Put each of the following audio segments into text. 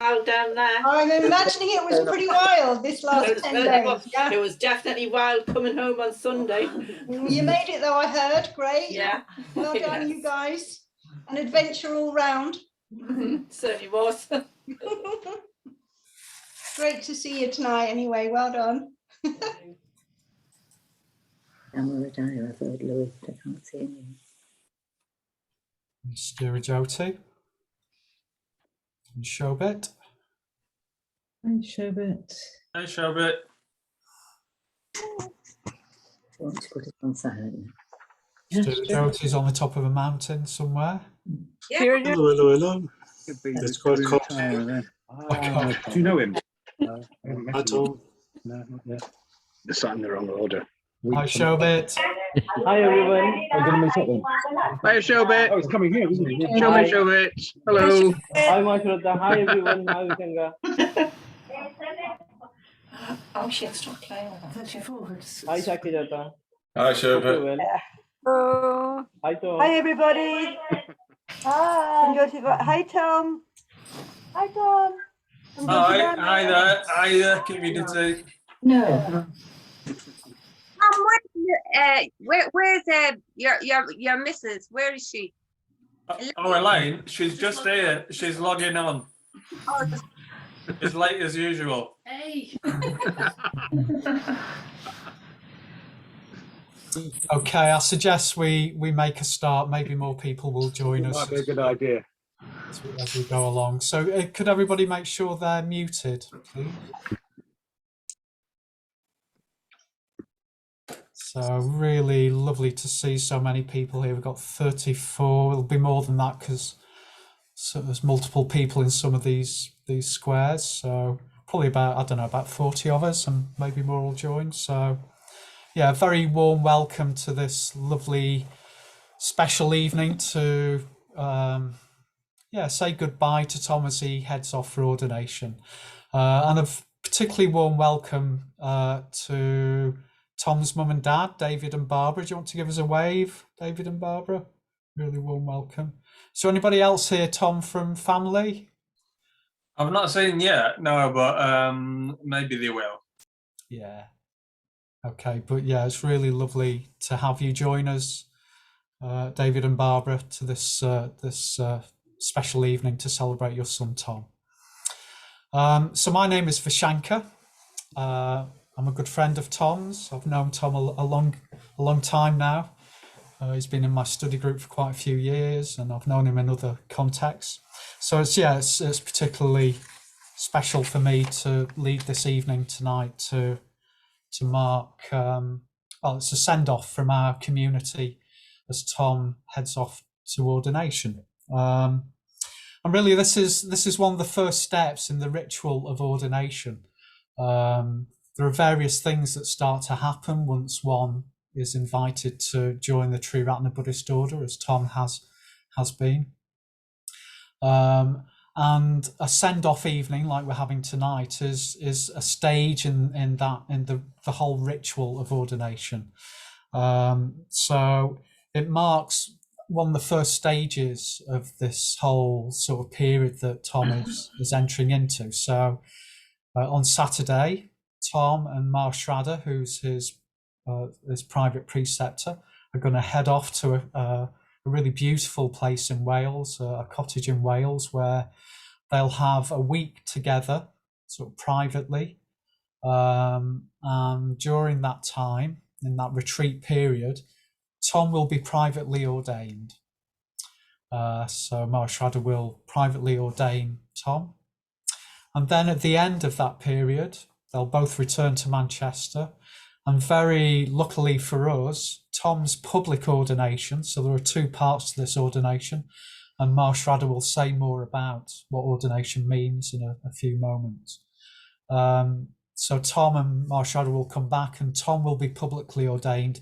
Wild down there. I'm imagining it was pretty wild this last 10 days. Yeah. It was definitely wild coming home on Sunday. You made it though, I heard. Great. Yeah. Well done, you guys. An adventure all round. Certainly was. Great to see you tonight anyway. Well done. And I thought Louis, I can't see him. Steera Jyoti. And Shobit. Hi, Shobit. Hi, Shobit. I want to put it on silent. Steera Jyoti's on the top of a mountain somewhere. Yeah. Hello. It's quite cold. Do you know him? At all. No, not yet. They're sat in the wrong order. Hi, Shobit. Hi, everyone. I'm going to miss that then. Hi, Shobit. Oh, it's coming here, isn't it? Shobit. Hello. Hi, Mashruta. Hi, everyone. Hi, Vikanga. Oh, she'll stop playing. Hi, Shakijata. Hi, Shobit. Hello. Hi, Tom. Hi, everybody. Hi. Hi, Tom. Hi, Tom. Hi there, community. No. Where's your missus? Where is she? Oh, Elaine, she's just here. She's logging on. Oh, As late as usual. Hey. Okay, I suggest we make a start. Maybe more people will join us Might be a good idea. as we go along. So could everybody make sure they're muted, please? So really lovely to see so many people here. We've got 34. It'll be more than that because there's multiple people in some of these squares. So probably about, I don't know, about 40 of us, and maybe more will join. So yeah, a very warm welcome to this lovely special evening to say goodbye to Tom as he heads off for ordination, and a particularly warm welcome to Tom's mum and dad, David and Barbara. Do you want to give us a wave, David and Barbara? Really warm welcome. So anybody else here, Tom, from family? I've not seen yet, no, but maybe they will. Yeah. Okay, but yeah, it's really lovely to have you join us, David and Barbara, to this special evening to celebrate your son, Tom. So my name is Vishanka. I'm a good friend of Tom's. I've known Tom a long time now. He's been in my study group for quite a few years, and I've known him in other contexts. So it's particularly special for me to lead this evening tonight to mark. It's a send off from our community as Tom heads off to ordination. And really, this is one of the first steps in the ritual of ordination. There are various things that start to happen once one is invited to join the Triratna Buddhist order, as Tom has been. And a send-off evening like we're having tonight is a stage in the whole ritual of ordination. So it marks one of the first stages of this whole sort of period that Tom is entering into. So on Saturday, Tom and Ma Shraddha, who's his private preceptor, are going to head off to a really beautiful place in Wales, a cottage in Wales, where they'll have a week together, sort of privately. And during that time, in that retreat period, Tom will be privately ordained. So Ma Shraddha will privately ordain Tom. And then at the end of that period, they'll both return to Manchester. And very luckily for us, Tom's public ordination, so there are two parts to this ordination, and Ma Shraddha will say more about what ordination means in a few moments. So Tom and Ma Shraddha will come back, and Tom will be publicly ordained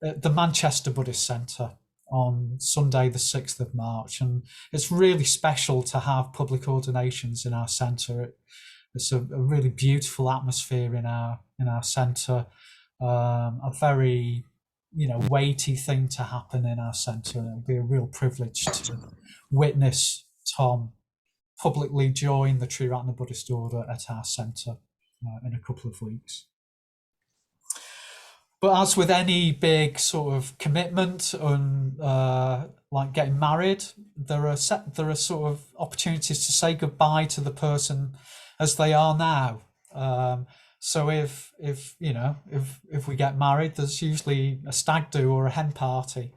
at the Manchester Buddhist Centre on Sunday the 6th of March. And it's really special to have public ordinations in our centre. It's a really beautiful atmosphere in our centre, a very weighty thing to happen in our centre, and it'll be a real privilege to witness Tom publicly join the Triratna Buddhist Order at our centre in a couple of weeks. But as with any big sort of commitment and like getting married, there are sort of opportunities to say goodbye to the person as they are now. So if you know, if we get married, there's usually a stag do or a hen party.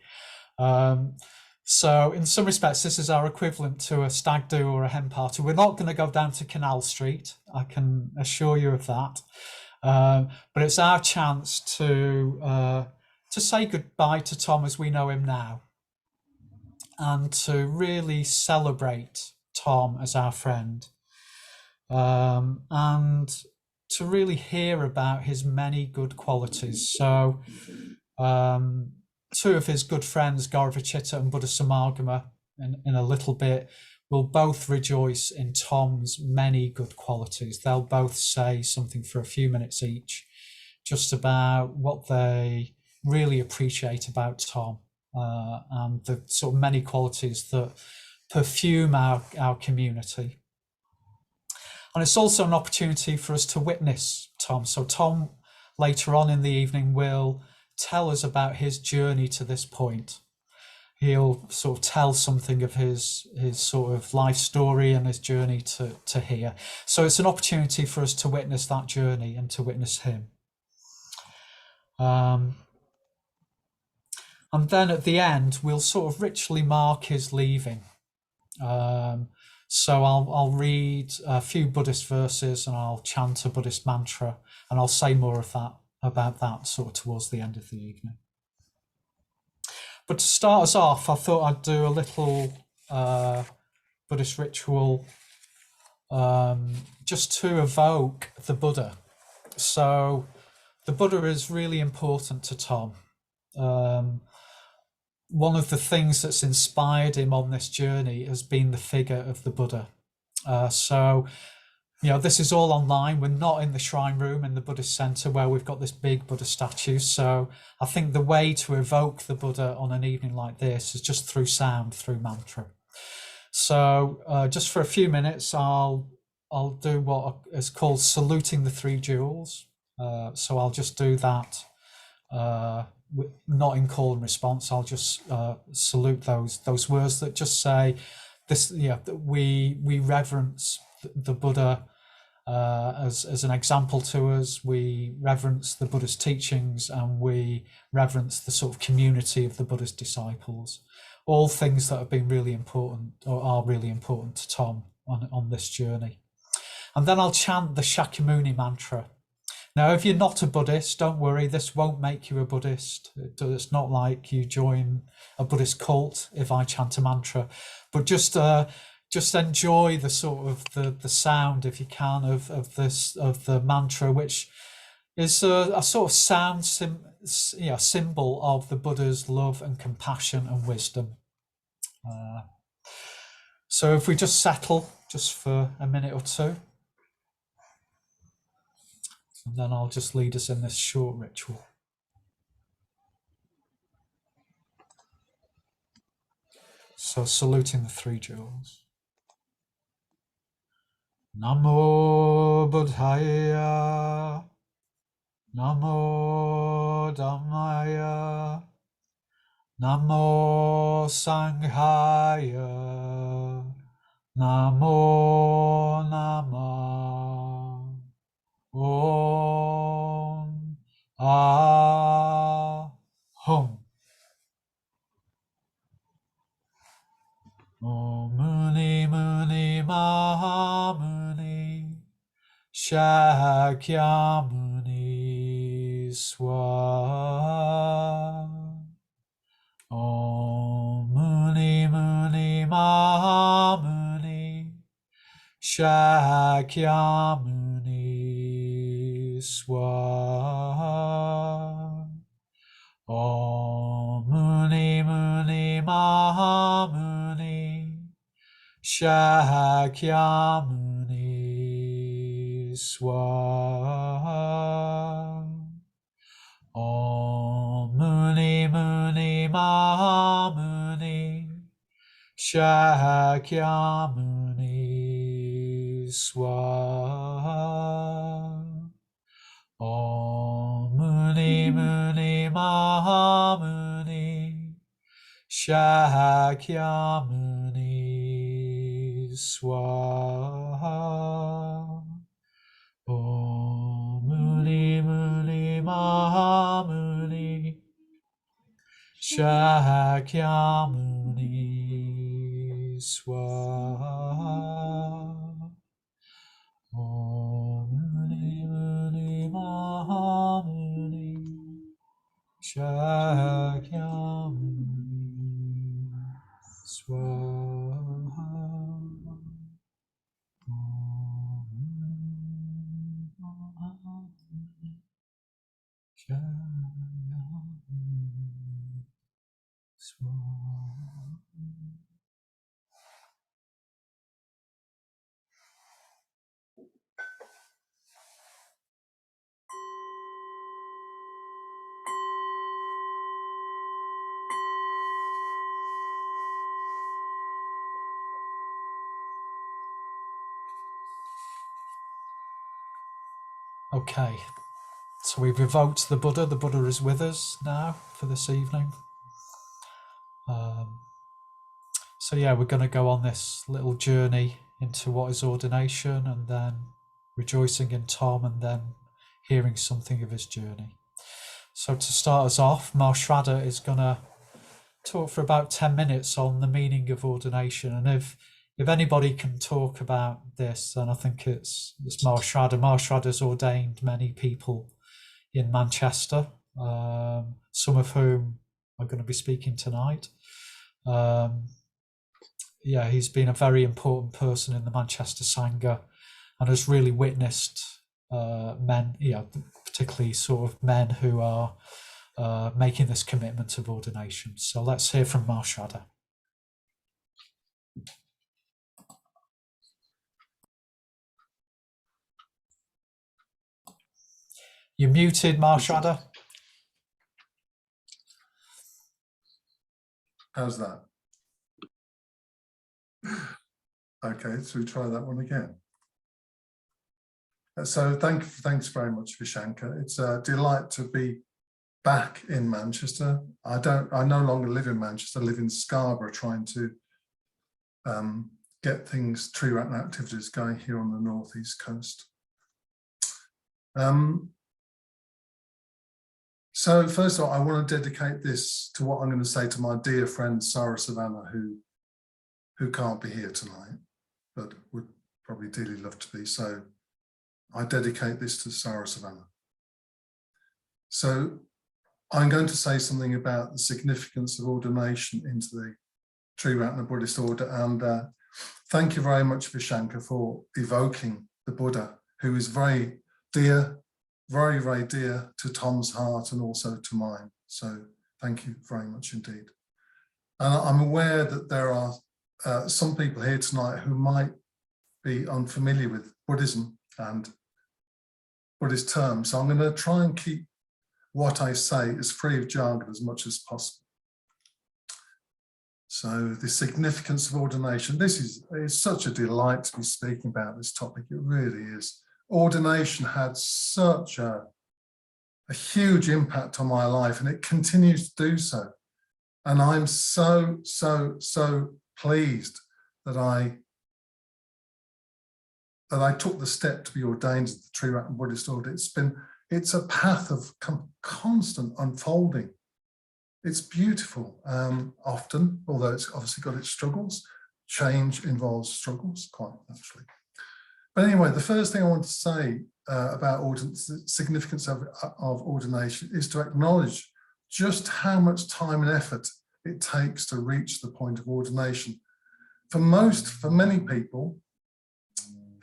So in some respects, this is our equivalent to a stag do or a hen party. We're not going to go down to Canal Street, I can assure you of that. But it's our chance to say goodbye to Tom as we know him now, and to really celebrate Tom as our friend, and to really hear about his many good qualities. So two of his good friends, Gauravichitta and Buddha Samagama, in a little bit, will both rejoice in Tom's many good qualities. They'll both say something for a few minutes each, just about what they really appreciate about Tom, and the sort of many qualities that perfume our community. And it's also an opportunity for us to witness Tom. So Tom, later on in the evening, will tell us about his journey to this point. He'll sort of tell something of his sort of life story and his journey to here. So it's an opportunity for us to witness that journey and to witness him. And then at the end, we'll sort of ritually mark his leaving. So I'll read a few Buddhist verses and I'll chant a Buddhist mantra, and I'll say more of that about that sort of towards the end of the evening. But to start us off, I thought I'd do a little Buddhist ritual just to evoke the Buddha. So the Buddha is really important to Tom. One of the things that's inspired him on this journey has been the figure of the Buddha. So, you know, this is all online. We're not in the shrine room in the Buddhist center where we've got this big Buddha statue. So I think the way to evoke the Buddha on an evening like this is just through sound, through mantra. So just for a few minutes, I'll do what is called saluting the three jewels. So I'll just do that, not in call and response. I'll just salute those words that just say this. Yeah, that we reverence the Buddha as an example to us. We reverence the Buddha's teachings, and we reverence the sort of community of the Buddha's disciples. All things that have been really important, or are really important to Tom on this journey. And then I'll chant the Shakyamuni mantra. Now, if you're not a Buddhist, don't worry, this won't make you a Buddhist. It's not like you join a Buddhist cult if I chant a mantra, but just enjoy the sort of the sound, if you can, of the mantra, which is a sort of sound symbol of the Buddha's love and compassion and wisdom. So if we just settle just for a minute or two, and then I'll just lead us in this short ritual. So saluting the three jewels. Namo Buddhaya, Namo Dhammaya, Namo Sanghaya, Namo Namah. Om Ahum. Om Muni Muni Mahamuni Shakyamuni Swaha. Om Muni Muni Mahamuni Shakyamuni Swaha. Om Muni Muni Mahamuni Shakyamuni Swaha. Om Muni Muni Mahamuni Shakyamuni Swaha. Om Muni Muni Mahamuni Shakyamuni Swaha. Om Muni Muni Mahamuni Shakyamuni Swaha. Om Muni Muni Mahamuni Shakyamuni Swaha. Om Muni Mahamuni Shakyamuni Swaha. Okay, so we've evoked the Buddha. The Buddha is with us now for this evening. So yeah, we're going to go on this little journey into what is ordination, and then rejoicing in Tom, and then hearing something of his journey. So to start us off, Marshraddha is going to talk for about 10 minutes on the meaning of ordination. And if anybody can talk about this, then I think it's Marshraddha. Marshraddha's ordained many people in Manchester, some of whom are going to be speaking tonight. Yeah, he's been a very important person in the Manchester Sangha, and has really witnessed men, particularly sort of men who are making this commitment of ordination. So let's hear from Marshraddha. You're muted, Marshraddha. How's that? Okay, so we try that one again. So thanks very much, Vishanka. It's a delight to be back in Manchester. I no longer live in Manchester. I live in Scarborough, trying to get things, tree rattan activities going here on the northeast coast. So first of all, I want to dedicate this to what I'm going to say to my dear friend Sarah Savannah, who can't be here tonight, but would probably dearly love to be. So I dedicate this to Sarah Savannah. So I'm going to say something about the significance of ordination into the Triratna Buddhist order. And thank you very much, Vishanka, for evoking the Buddha, who is very dear, very, very dear to Tom's heart and also to mine. So thank you very much indeed. And I'm aware that there are some people here tonight who might be unfamiliar with Buddhism and Buddhist terms. So I'm going to try and keep what I say as free of jargon as much as possible. So the significance of ordination. This is such a delight to be speaking about this topic. It really is. Ordination had such a huge impact on my life, and it continues to do so. And I'm so pleased that I took the step to be ordained as the Triratna Buddhist order. It's a path of constant unfolding. It's beautiful, often, although it's obviously got its struggles. Change involves struggles, quite naturally. But anyway, the first thing I want to say about the significance of ordination is to acknowledge just how much time and effort it takes to reach the point of ordination. For many people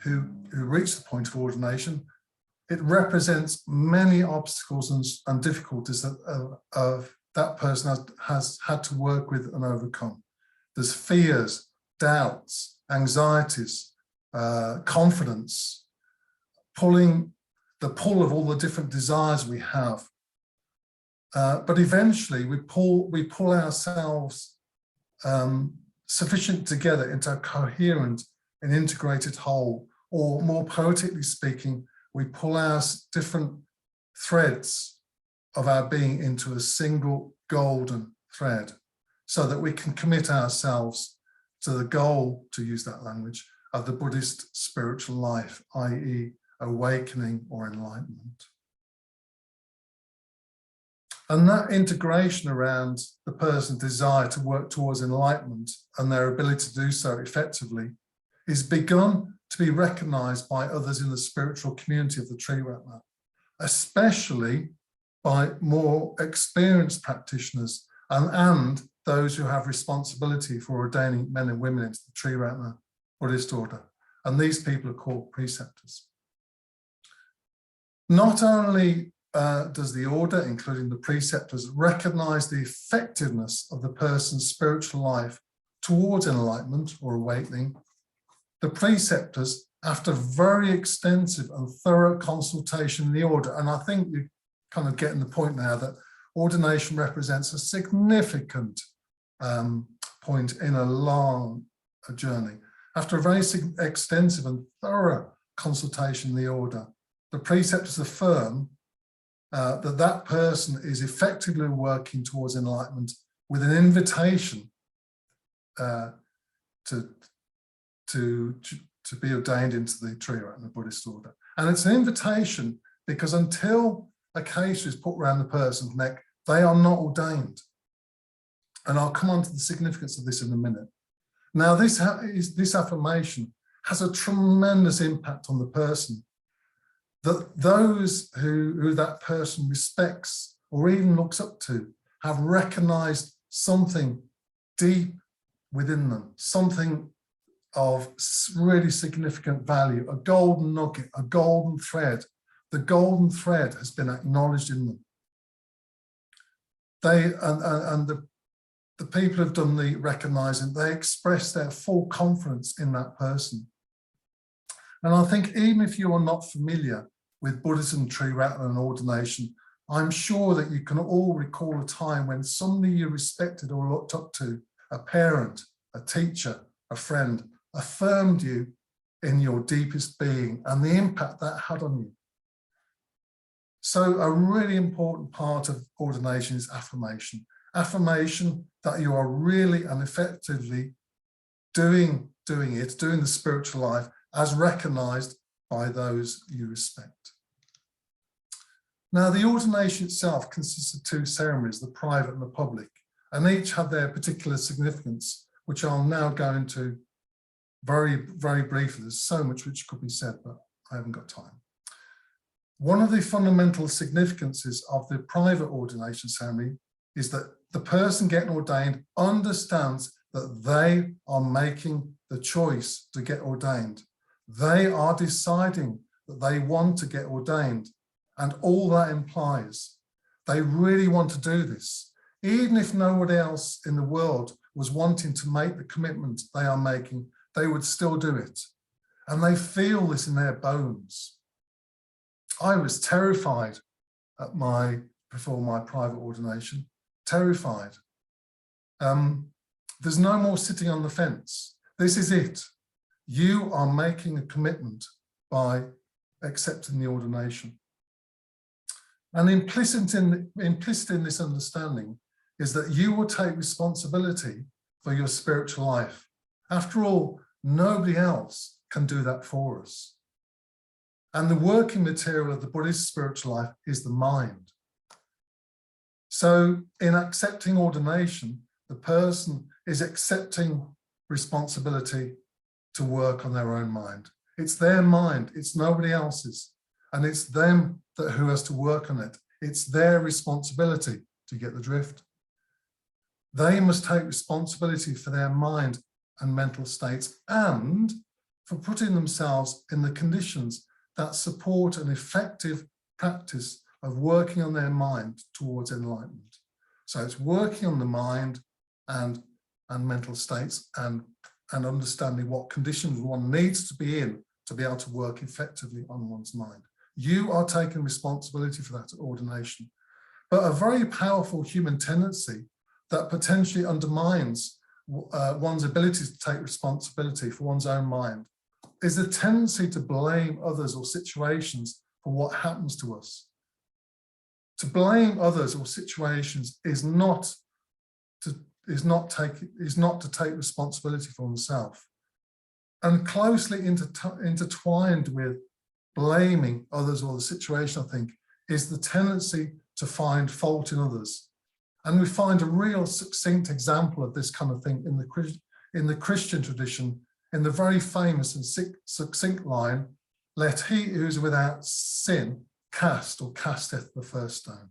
who reach the point of ordination, it represents many obstacles and difficulties that that person has had to work with and overcome. There's fears, doubts, anxieties, confidence, pulling the pull of all the different desires we have. But eventually we pull ourselves sufficient together into a coherent and integrated whole or more poetically speaking, we pull our different threads of our being into a single golden thread so that we can commit ourselves to the goal, to use that language, of the Buddhist spiritual life, i.e. awakening or enlightenment. And that integration around the person's desire to work towards enlightenment and their ability to do so effectively is begun to be recognised by others in the spiritual community of the Tree Rattler, especially by more experienced practitioners and those who have responsibility for ordaining men and women into the Tree Rattler Buddhist order. And these people are called preceptors. Not only does the order, including the preceptors, recognise the effectiveness of the person's spiritual life towards enlightenment or awakening, the preceptors, after very extensive and thorough consultation in the order, and I think you're kind of getting the point now that ordination represents a significant point in a long journey. After a very extensive and thorough consultation in the order, the preceptors affirm that that person is effectively working towards enlightenment with an invitation to be ordained into the Tree Rattler Buddhist order. And it's an invitation because until a case is put around the person's neck, they are not ordained. And I'll come on to the significance of this in a minute. Now, this affirmation has a tremendous impact on the person, that those who that person respects or even looks up to have recognized something deep within them, something of really significant value, a golden nugget, a golden thread. The golden thread has been acknowledged in them. The people who've done the recognizing, they express their full confidence in that person. And I think even if you are not familiar with Buddhism, Tree Rattler and ordination, I'm sure that you can all recall a time when somebody you respected or looked up to, a parent, a teacher, a friend, affirmed you in your deepest being and the impact that had on you. So a really important part of ordination is affirmation. Affirmation that you are really and effectively doing the spiritual life as recognized by those you respect. Now, the ordination itself consists of two ceremonies, the private and the public, and each have their particular significance, which I'll now go into very, very briefly. There's so much which could be said, but I haven't got time. One of the fundamental significances of the private ordination ceremony is that the person getting ordained understands that they are making the choice to get ordained. They are deciding that they want to get ordained, and all that implies. They really want to do this. Even if nobody else in the world was wanting to make the commitment they are making, they would still do it. And they feel this in their bones. I was terrified before my private ordination, terrified. There's no more sitting on the fence. This is it. You are making a commitment by accepting the ordination. And implicit in this understanding is that you will take responsibility for your spiritual life. After all, nobody else can do that for us. And the working material of the Buddhist spiritual life is the mind. So in accepting ordination, the person is accepting responsibility to work on their own mind. It's their mind, it's nobody else's. And it's them who has to work on it. It's their responsibility to get the drift. They must take responsibility for their mind and mental states and for putting themselves in the conditions that support an effective practice of working on their mind towards enlightenment. So it's working on the mind and mental states and understanding what conditions one needs to be in to be able to work effectively on one's mind. You are taking responsibility for that ordination. But a very powerful human tendency that potentially undermines one's ability to take responsibility for one's own mind is the tendency to blame others or situations for what happens to us. To blame others or situations is not to take responsibility for oneself. And closely intertwined with blaming others or the situation, I think, is the tendency to find fault in others. And we find a real succinct example of this kind of thing in the Christian tradition, in the very famous and succinct line, "Let he who is without sin casteth the first stone."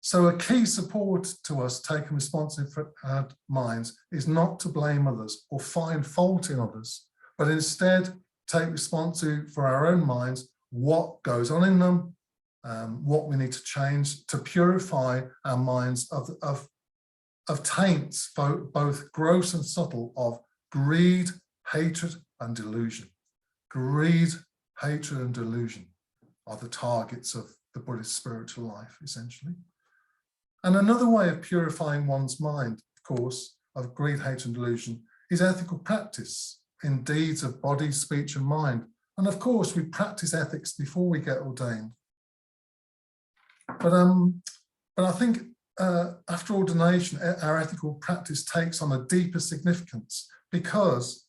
So a key support to us taking responsibility for our minds is not to blame others or find fault in others, but instead take responsibility for our own minds, what goes on in them, what we need to change to purify our minds of taints, both gross and subtle, of greed, hatred, and delusion. Greed, hatred, and delusion are the targets of the Buddhist spiritual life, essentially. And another way of purifying one's mind, of course, of greed, hatred, and delusion is ethical practice in deeds of body, speech, and mind. And of course, we practice ethics before we get ordained. But I think after ordination, our ethical practice takes on a deeper significance, because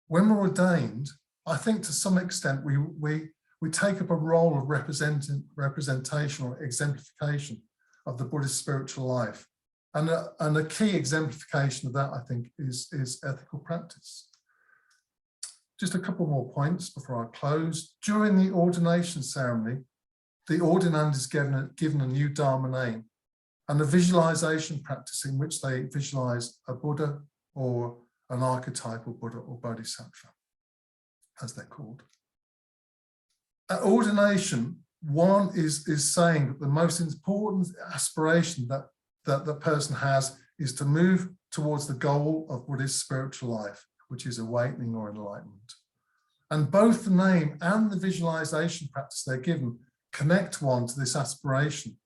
when we're ordained, I think to some extent we take up a role of representation or exemplification of the Buddhist spiritual life. And a key exemplification of that, I think, is ethical practice. Just a couple more points before I close. During the ordination ceremony, the ordinand is given a new Dharma name and a visualization practice in which they visualize a Buddha or an archetypal Buddha or Bodhisattva, as they're called. At ordination, one is saying that the most important aspiration that the person has is to move towards the goal of Buddhist spiritual life, which is awakening or enlightenment. And both the name and the visualization practice they're given connect one to this aspiration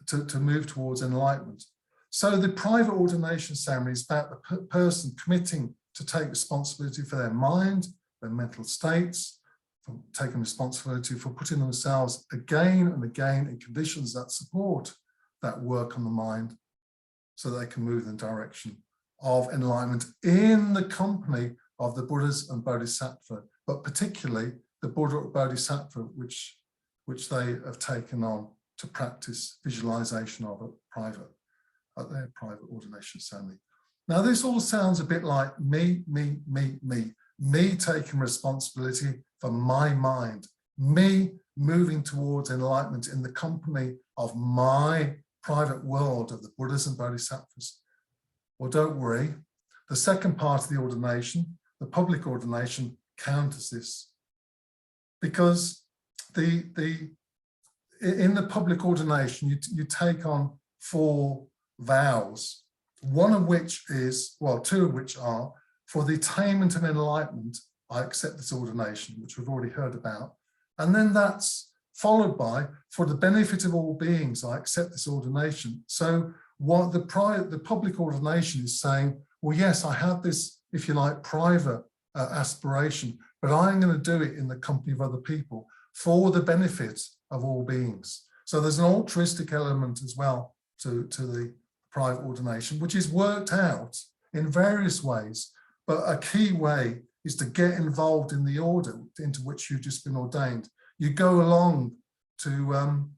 to move towards enlightenment. So the private ordination ceremony is about the person committing to take responsibility for their mind, their mental states, for taking responsibility for putting themselves again and again in conditions that support that work on the mind so they can move in the direction of enlightenment in the company of the Buddhas and Bodhisattva, but particularly the Buddha or Bodhisattva, which they have taken on to practice visualization of at their private ordination ceremony. Now, this all sounds a bit like me taking responsibility for my mind, me moving towards enlightenment in the company of my private world of the Buddhas and Bodhisattvas. Well, don't worry. The second part of the ordination, the public ordination, counters this, because in the public ordination, you take on 4 vows, one of which is, well, 2 of which are, for the attainment of enlightenment, I accept this ordination, which we've already heard about. And then that's followed by, for the benefit of all beings, I accept this ordination. So what the public ordination is saying, well, yes, I have this, if you like, private aspiration, but I'm going to do it in the company of other people for the benefit of all beings. So there's an altruistic element as well to the private ordination, which is worked out in various ways, but a key way is to get involved in the order into which you've just been ordained. You go along to,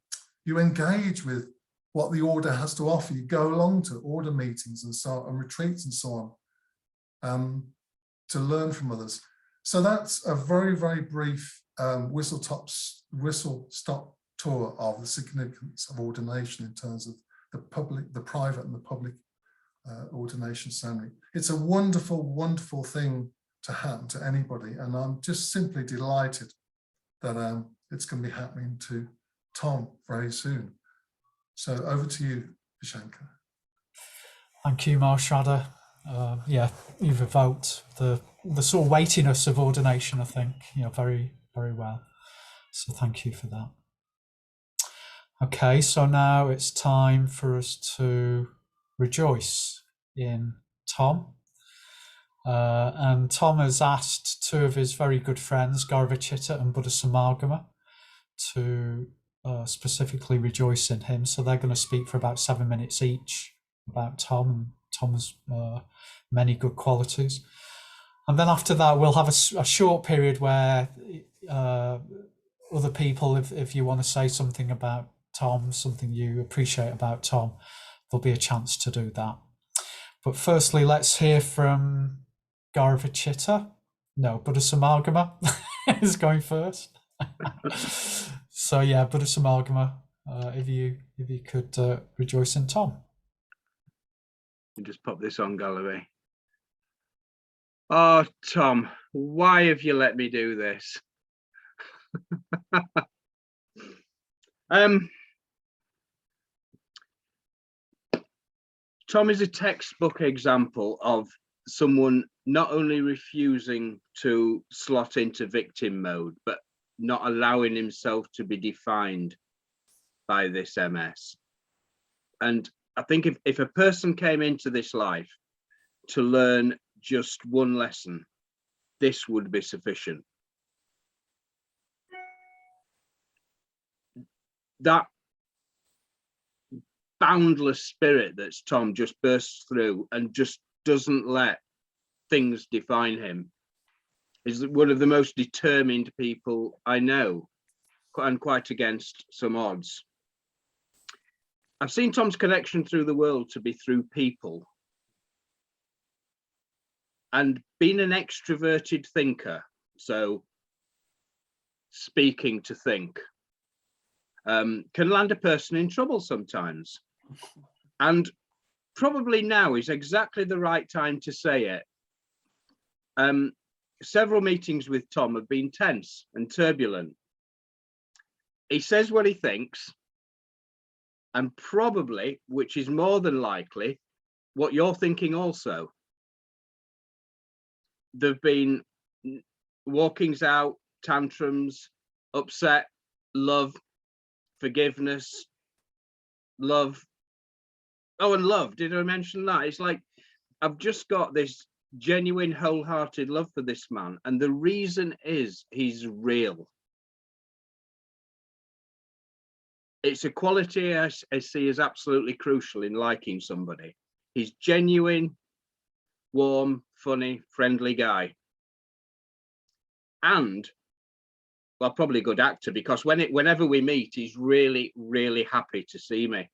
you engage with what the order has to offer. You go along to order meetings and so on, and retreats and so on, to learn from others. So that's a very, very brief whistle-stop tour of the significance of ordination in terms of the private and the public ordination ceremony. It's a wonderful, wonderful thing to happen to anybody, and I'm just simply delighted that it's going to be happening to Tom very soon. So over to you, Vishankar. Thank you, Marshada. Yeah, you've evoked the sort of weightiness of ordination, I think, very, very well. So thank you for that. Okay, so now it's time for us to rejoice in Tom. And Tom has asked two of his very good friends, Gaurav and Buddha Samargama, to specifically rejoice in him. So they're going to speak for about 7 minutes each about Tom and Tom's many good qualities. And then after that, we'll have a short period where other people, if you want to say something about Tom, something you appreciate about Tom, there'll be a chance to do that. But firstly, let's hear from Gaurav. No, Buddha Samargama is going first. So yeah, Buddha Samargama, if you could rejoice in Tom. And just pop this on gallery. Oh, Tom, why have you let me do this? Tom is a textbook example of someone not only refusing to slot into victim mode, but not allowing himself to be defined by this MS. And I think if a person came into this life to learn just one lesson, this would be sufficient. That boundless spirit that's Tom just bursts through and just doesn't let things define him is one of the most determined people I know, and quite against some odds. I've seen Tom's connection through the world to be through people, and being an extroverted thinker, so speaking to think, can land a person in trouble sometimes. And probably now is exactly the right time to say it. Several meetings with Tom have been tense and turbulent. He says what he thinks, and probably, which is more than likely, what you're thinking also. There've been walkings out, tantrums, upset, love, forgiveness, love. Oh, and love, did I mention that? It's like, I've just got this genuine, wholehearted love for this man. And the reason is he's real. It's a quality I see as absolutely crucial in liking somebody. He's genuine, warm, funny, friendly guy. And, well, probably a good actor, because whenever we meet, he's really, really happy to see me.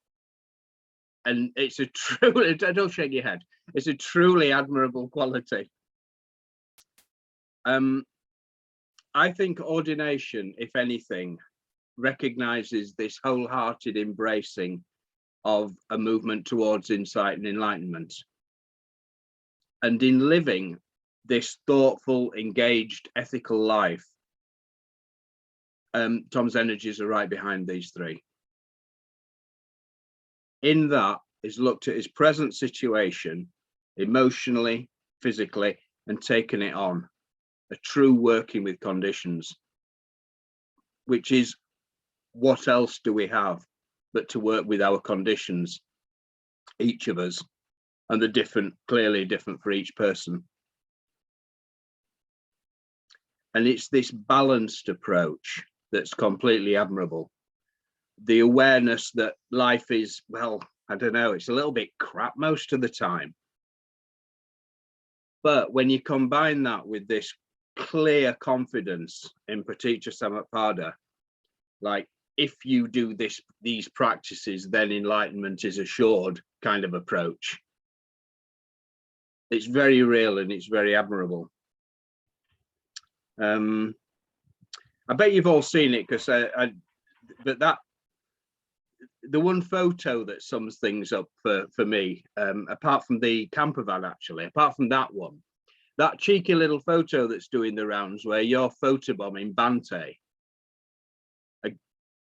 And it's a truly, don't shake your head, it's a truly admirable quality. I think Ordination, if anything, recognizes this wholehearted embracing of a movement towards insight and enlightenment. And in living this thoughtful, engaged, ethical life, Tom's energies are right behind these three. In that is looked at his present situation, emotionally, physically, and taken it on. A true working with conditions, which is, what else do we have but to work with our conditions, each of us, and they're different, clearly different for each person. And it's this balanced approach that's completely admirable. The awareness that life is, well, I don't know, it's a little bit crap most of the time. But when you combine that with this clear confidence in Praticca Samutpada, like, if you do these practices, then enlightenment is assured kind of approach. It's very real and it's very admirable. I bet you've all seen it, because but that, the one photo that sums things up for me, apart from the camper van, actually, apart from that one, that cheeky little photo that's doing the rounds where you're photobombing Bante.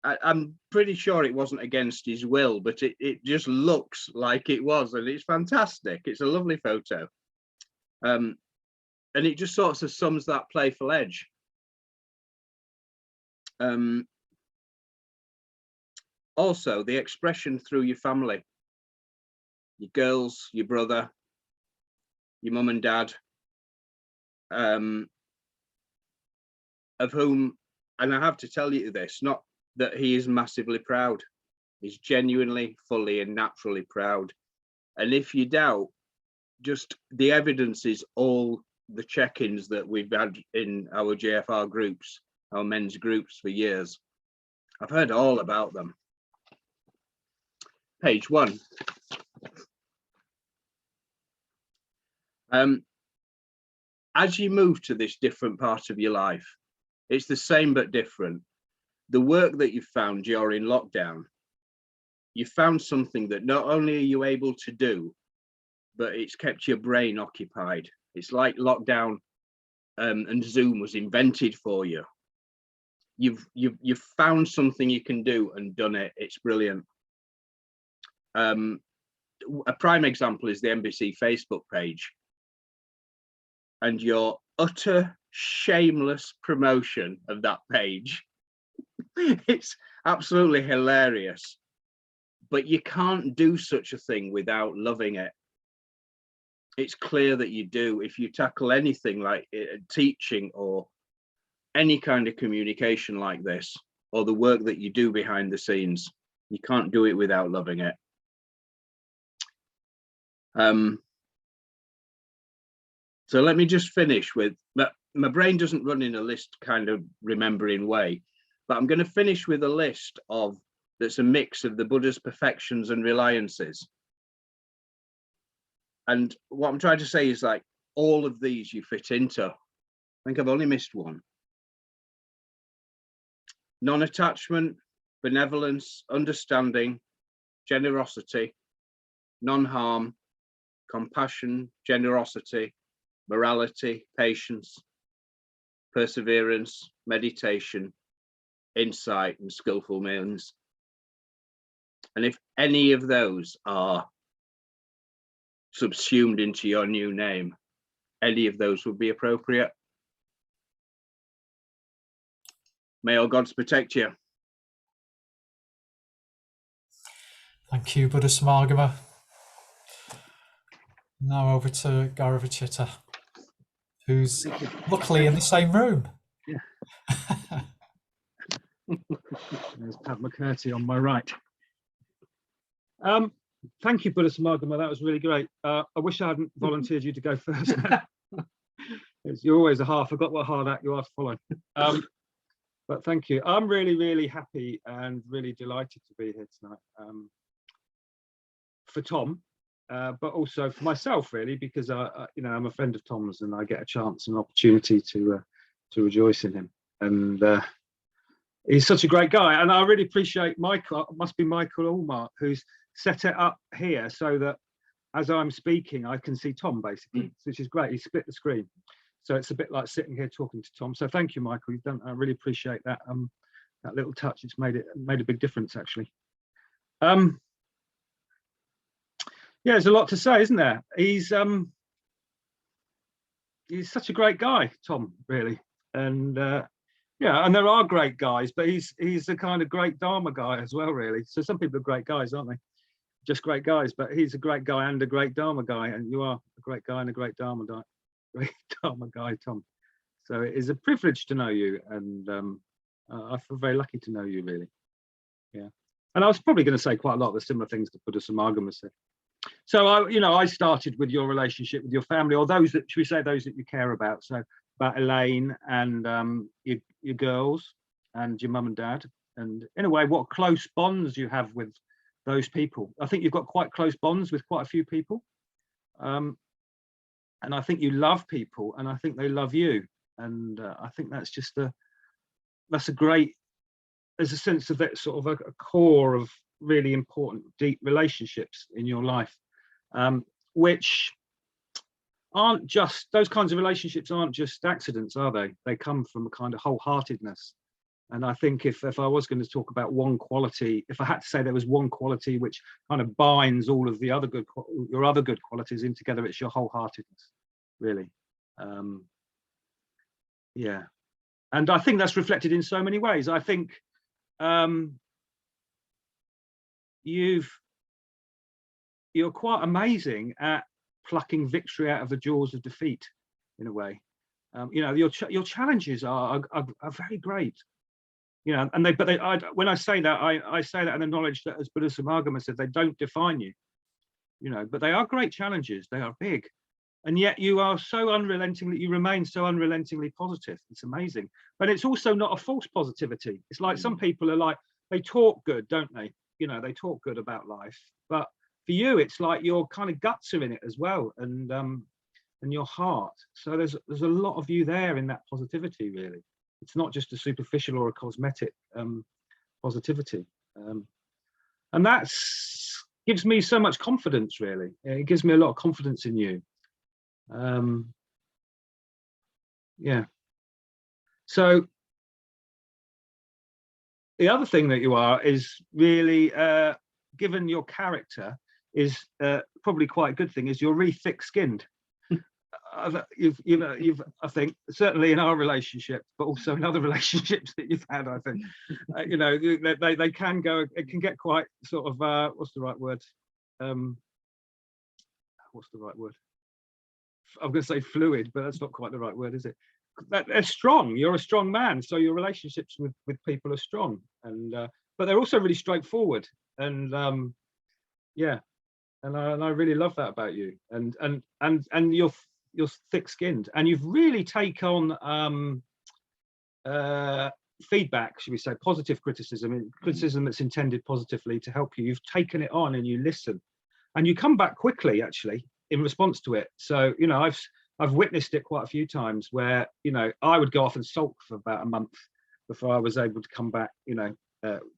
I'm pretty sure it wasn't against his will, but it just looks like it was, and it's fantastic. It's a lovely photo. And it just sort of sums that playful edge. Also, the expression through your family, your girls, your brother, your mum and dad, of whom, and I have to tell you this, not that he is massively proud. He's genuinely, fully and naturally proud. And if you doubt, just the evidence is all the check-ins that we've had in our JFR groups, our men's groups for years. I've heard all about them. Page 1. As you move to this different part of your life, it's the same but different. The work that you've found during lockdown, you found something that not only are you able to do, but it's kept your brain occupied. It's like lockdown and Zoom was invented for you. You've found something you can do and done it. It's brilliant. A prime example is the NBC Facebook page, and your utter shameless promotion of that page. It's absolutely hilarious, but you can't do such a thing without loving it. It's clear that you do. If you tackle anything like teaching or any kind of communication like this, or the work that you do behind the scenes, you can't do it without loving it. So let me just finish with that. My brain doesn't run in a list kind of remembering way, but I'm going to finish with a list of that's a mix of the Buddha's perfections and reliances. And what I'm trying to say is, like, all of these you fit into. I think I've only missed one. Non-attachment, benevolence, understanding, generosity, non-harm, compassion, generosity, morality, patience, perseverance, meditation, insight, and skillful means. And if any of those are subsumed into your new name, any of those would be appropriate. May all gods protect you. Thank you, Buddha Samagama. Now over to Gauravachita, who's luckily in the same room. Yeah. There's Pat McCurdy on my right. Thank you, Buddha Samagama. That was really great. I wish I hadn't volunteered you to go first. You're always a half. I forgot what hard act you are to follow. But thank you. I'm really, really happy and really delighted to be here tonight. For Tom, but also for myself, really, because I'm a friend of Tom's and I get a chance and opportunity to rejoice in him. And he's such a great guy. And I really appreciate Michael. It must be Michael Allmark, who's set it up here so that as I'm speaking, I can see Tom, basically, which is great. He split the screen. So it's a bit like sitting here talking to Tom. So thank you, Michael. You've done. I really appreciate that. That little touch. It's made a big difference, actually. Yeah, there's a lot to say, isn't there? He's such a great guy, Tom, really. And yeah, and there are great guys, but he's the kind of great Dharma guy as well, really. So some people are great guys, aren't they? Just great guys, but he's a great guy and a great Dharma guy, and you are a great guy and a great Dharma guy, Tom. So it is a privilege to know you, and I feel very lucky to know you, really. Yeah, and I was probably going to say quite a lot of the similar things that Buddha Samagama said. So I started with your relationship with your family, or those that, should we say, those that you care about. So about Elaine and your girls and your mum and dad, and in a way, what close bonds you have with those people. I think you've got quite close bonds with quite a few people, and I think you love people, and I think they love you, and I think that's just there's a sense of that sort of a core of really important, deep relationships in your life, which aren't just, those kinds of relationships aren't just accidents, are they? They come from a kind of wholeheartedness. And I think if I was going to talk about one quality, if I had to say there was one quality which kind of binds all of the your other good qualities in together, it's your wholeheartedness, really. Yeah, and I think that's reflected in so many ways. I think you're quite amazing at plucking victory out of the jaws of defeat, in a way. You know, your challenges are very great. You know, and when I say that, I say that in the knowledge that, as Buddha Samagama said, they don't define you. You know, but they are great challenges. They are big, and yet you are so unrelentingly, you remain so unrelentingly positive. It's amazing, but it's also not a false positivity. It's like some people are like, they talk good, don't they? You know, they talk good about life, but for you, it's like your kind of guts are in it as well, and your heart. So there's a lot of you there in that positivity, really. It's not just a superficial or a cosmetic positivity, and that's gives me so much confidence, really. It gives me a lot of confidence in you. Yeah. So the other thing that you are is really, given your character, is probably quite a good thing, is you're really thick-skinned. You've I think certainly in our relationship, but also in other relationships that you've had, I think you know, they can go, it can get quite sort of what's the right word, I'm going to say fluid, but that's not quite the right word, is it? They're strong. You're a strong man, so your relationships with people are strong, and but they're also really straightforward, and yeah, and I really love that about you, and you're thick-skinned, and you've really taken on feedback, should we say, positive criticism, criticism that's intended positively to help you. You've taken it on and you listen, and you come back quickly, actually, in response to it. So, you know, I've witnessed it quite a few times where, you know, I would go off and sulk for about a month before I was able to come back, you know,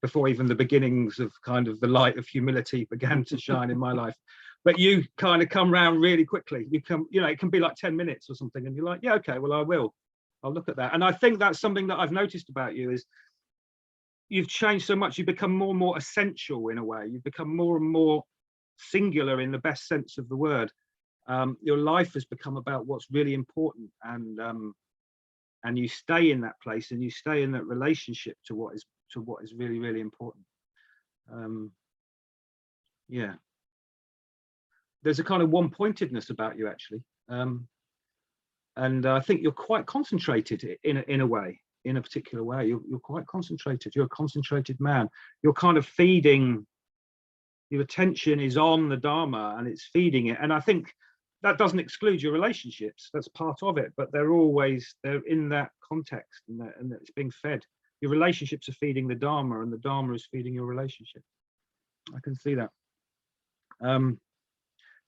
before even the beginnings of kind of the light of humility began to shine in my life. But you kind of come round really quickly. You come, you know, it can be like 10 minutes or something, and you're like, yeah, okay, well, I'll look at that. And I think that's something that I've noticed about you, is you've changed so much. You've become more and more essential in a way. You've become more and more singular in the best sense of the word. Your life has become about what's really important, and you stay in that place, and you stay in that relationship to what is really, really important. Yeah, there's a kind of one-pointedness about you, actually, and I think you're quite concentrated in a way, in a particular way. You're quite concentrated. You're a concentrated man. You're kind of feeding. Your attention is on the Dharma, and it's feeding it. And I think that doesn't exclude your relationships. That's part of it, but they're in that context, and it's being fed. Your relationships are feeding the Dharma, and the Dharma is feeding your relationship. I can see that.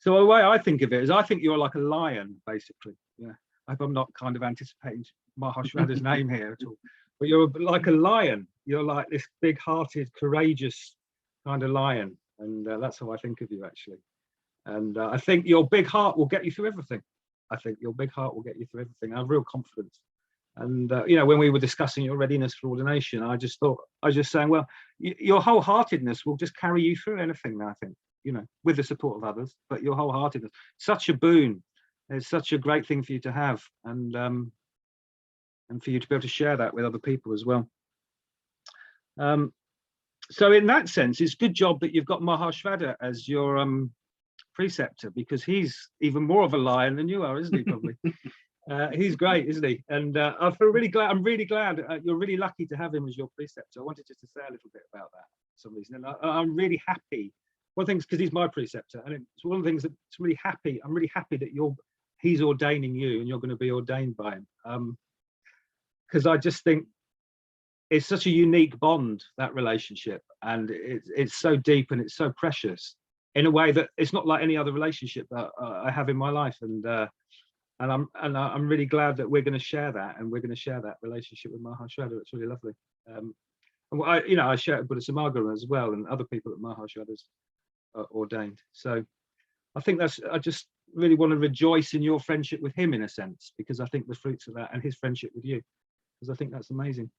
So the way I think of it is, I think you're like a lion, basically. Yeah, I hope I'm not kind of anticipating Mahashwada's name here at all. But you're like a lion. You're like this big-hearted, courageous kind of lion, and that's how I think of you, actually. And I think your big heart will get you through everything. I think your big heart will get you through everything. I have real confidence. And you know, when we were discussing your readiness for ordination, I was just saying, well, your wholeheartedness will just carry you through anything. I think, you know, with the support of others, but your wholeheartedness, such a boon. It's such a great thing for you to have, and for you to be able to share that with other people as well. So in that sense, it's a good job that you've got Mahashvada as your preceptor, because he's even more of a lion than you are, isn't he? Probably. He's great, isn't he? And I feel really glad. I'm really glad you're really lucky to have him as your preceptor. I wanted just to say a little bit about that for some reason, and I'm really happy. One thing is because he's my preceptor, and it's one of the things that's really happy. I'm really happy that he's ordaining you, and you're going to be ordained by him. Because I just think it's such a unique bond, that relationship, and it's so deep and it's so precious in a way that it's not like any other relationship that I have in my life, and I'm really glad that we're going to share that, and we're going to share that relationship with Mahashvada. It's really lovely. And I share it with Buddha Samagama as well, and other people that Mahashvada's ordained. So I think I just really want to rejoice in your friendship with him, in a sense, because I think the fruits of that, and his friendship with you, because I think that's amazing.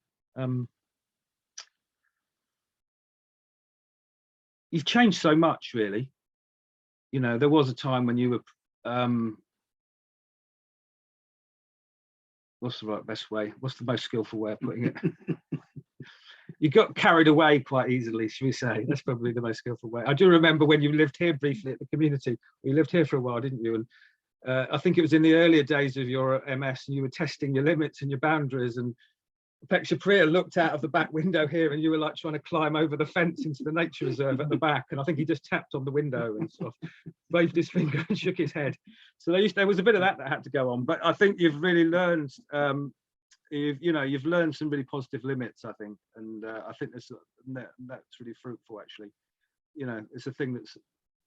You've changed so much, really. You know, there was a time when you were what's the most skillful way of putting it? You got carried away quite easily, should we say? That's probably the most skillful way. I do remember when you lived here briefly at the community. You lived here for a while, didn't you? I think it was in the earlier days of your MS, and you were testing your limits and your boundaries, and Peksha Priya looked out of the back window here, and you were like trying to climb over the fence into the nature reserve at the back, and I think he just tapped on the window and sort of waved his finger and shook his head. So there was a bit of that had to go on, but I think you've really learned, you've learned some really positive limits, I think, and I think that's really fruitful, actually. It's a thing that's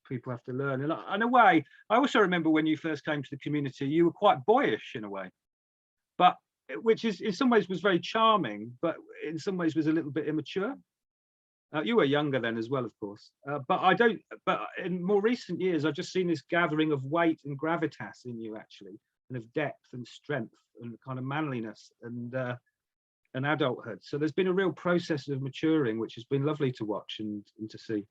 people have to learn. And in a way, I also remember when you first came to the community, you were quite boyish in a way, but which is in some ways was very charming, but in some ways was a little bit immature. You were younger then as well, of course, but in more recent years, I've just seen this gathering of weight and gravitas in you, actually, and of depth and strength and kind of manliness and adulthood. So there's been a real process of maturing, which has been lovely to watch and to see.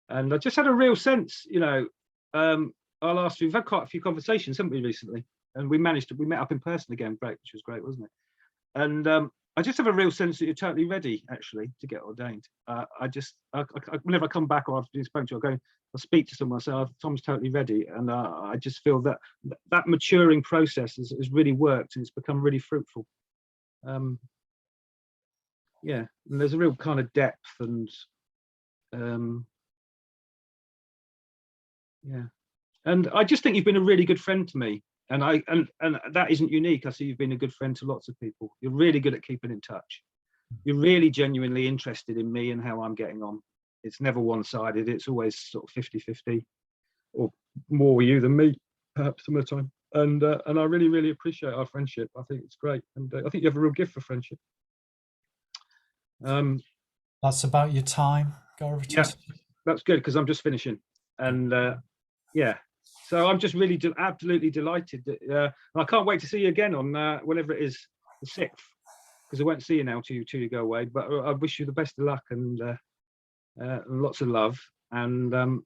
And I just had a real sense, I'll ask you, we've had quite a few conversations, haven't we, recently? And we met up in person again, which was great, wasn't it? And I just have a real sense that you're totally ready, actually, to get ordained. Whenever I come back or after being spoken to, I'll speak to someone, say, oh, Tom's totally ready. And I just feel that maturing process has really worked, and it's become really fruitful. Yeah, and there's a real kind of depth and yeah. And I just think you've been a really good friend to me. And that isn't unique. I see you've been a good friend to lots of people. You're really good at keeping in touch. You're really genuinely interested in me and how I'm getting on. It's never one-sided. It's always sort of 50-50, or more you than me, perhaps some of the time. And I really, really appreciate our friendship. I think it's great. And I think you have a real gift for friendship. That's about your time, Gaurav. Yeah, that's good, because I'm just finishing. And yeah. So I'm just really absolutely delighted that I can't wait to see you again on whenever it is, the 6th, because I won't see you now till you go away. But I wish you the best of luck and lots of love. And I'm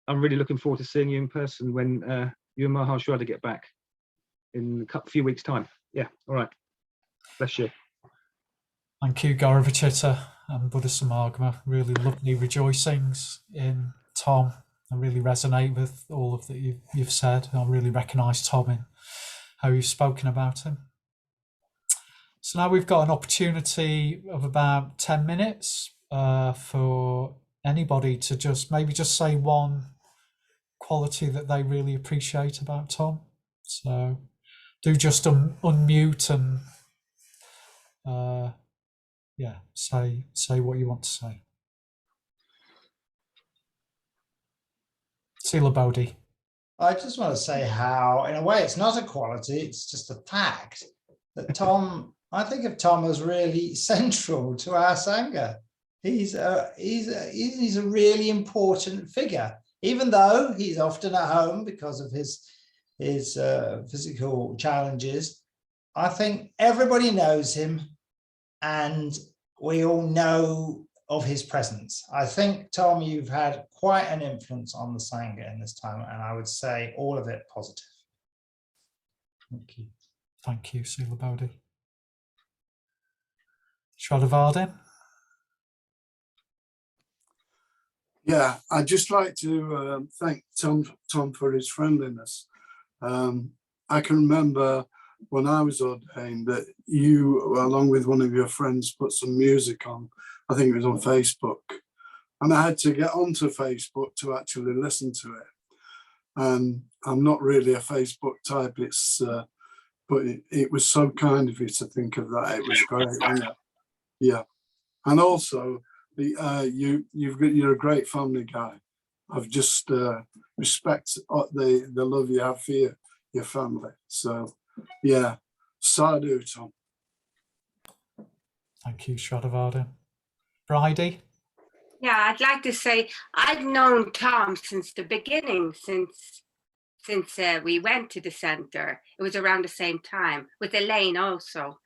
really looking forward to seeing you in person when you and Mahar Shraddha get back in a few weeks' time. Yeah, all right. Bless you. Thank you, Gauravachita and Buddha Samagama. Really lovely rejoicings in Tom. I really resonate with all of that you've said. I really recognise Tom in how you've spoken about him. So now we've got an opportunity of about 10 minutes for anybody to just say one quality that they really appreciate about Tom. So do just unmute and say what you want to say. Sila Bodhi. I just want to say how, in a way, it's not a quality, it's just a fact that Tom, I think of Tom as really central to our Sangha. He's a really important figure, even though he's often at home because of his physical challenges. I think everybody knows him and we all know of his presence. I think, Tom, you've had quite an influence on the Sangha in this time, and I would say all of it positive. Thank you. Thank you, Sila Bodhi. Shraddha. Yeah, I'd just like to thank Tom for his friendliness. I can remember when I was ordained that you, along with one of your friends, put some music on. I think it was on Facebook. And I had to get onto Facebook to actually listen to it. And I'm not really a Facebook type, but it was so kind of you to think of that. It was great. Yeah. And also, you're a great family guy. I've just respect the love you have for your family. So, yeah, sadhu, Tom. Thank you, Shraddha. Bridie? Yeah, I'd like to say I've known Tom since the beginning, since we went to the centre. It was around the same time with Elaine also.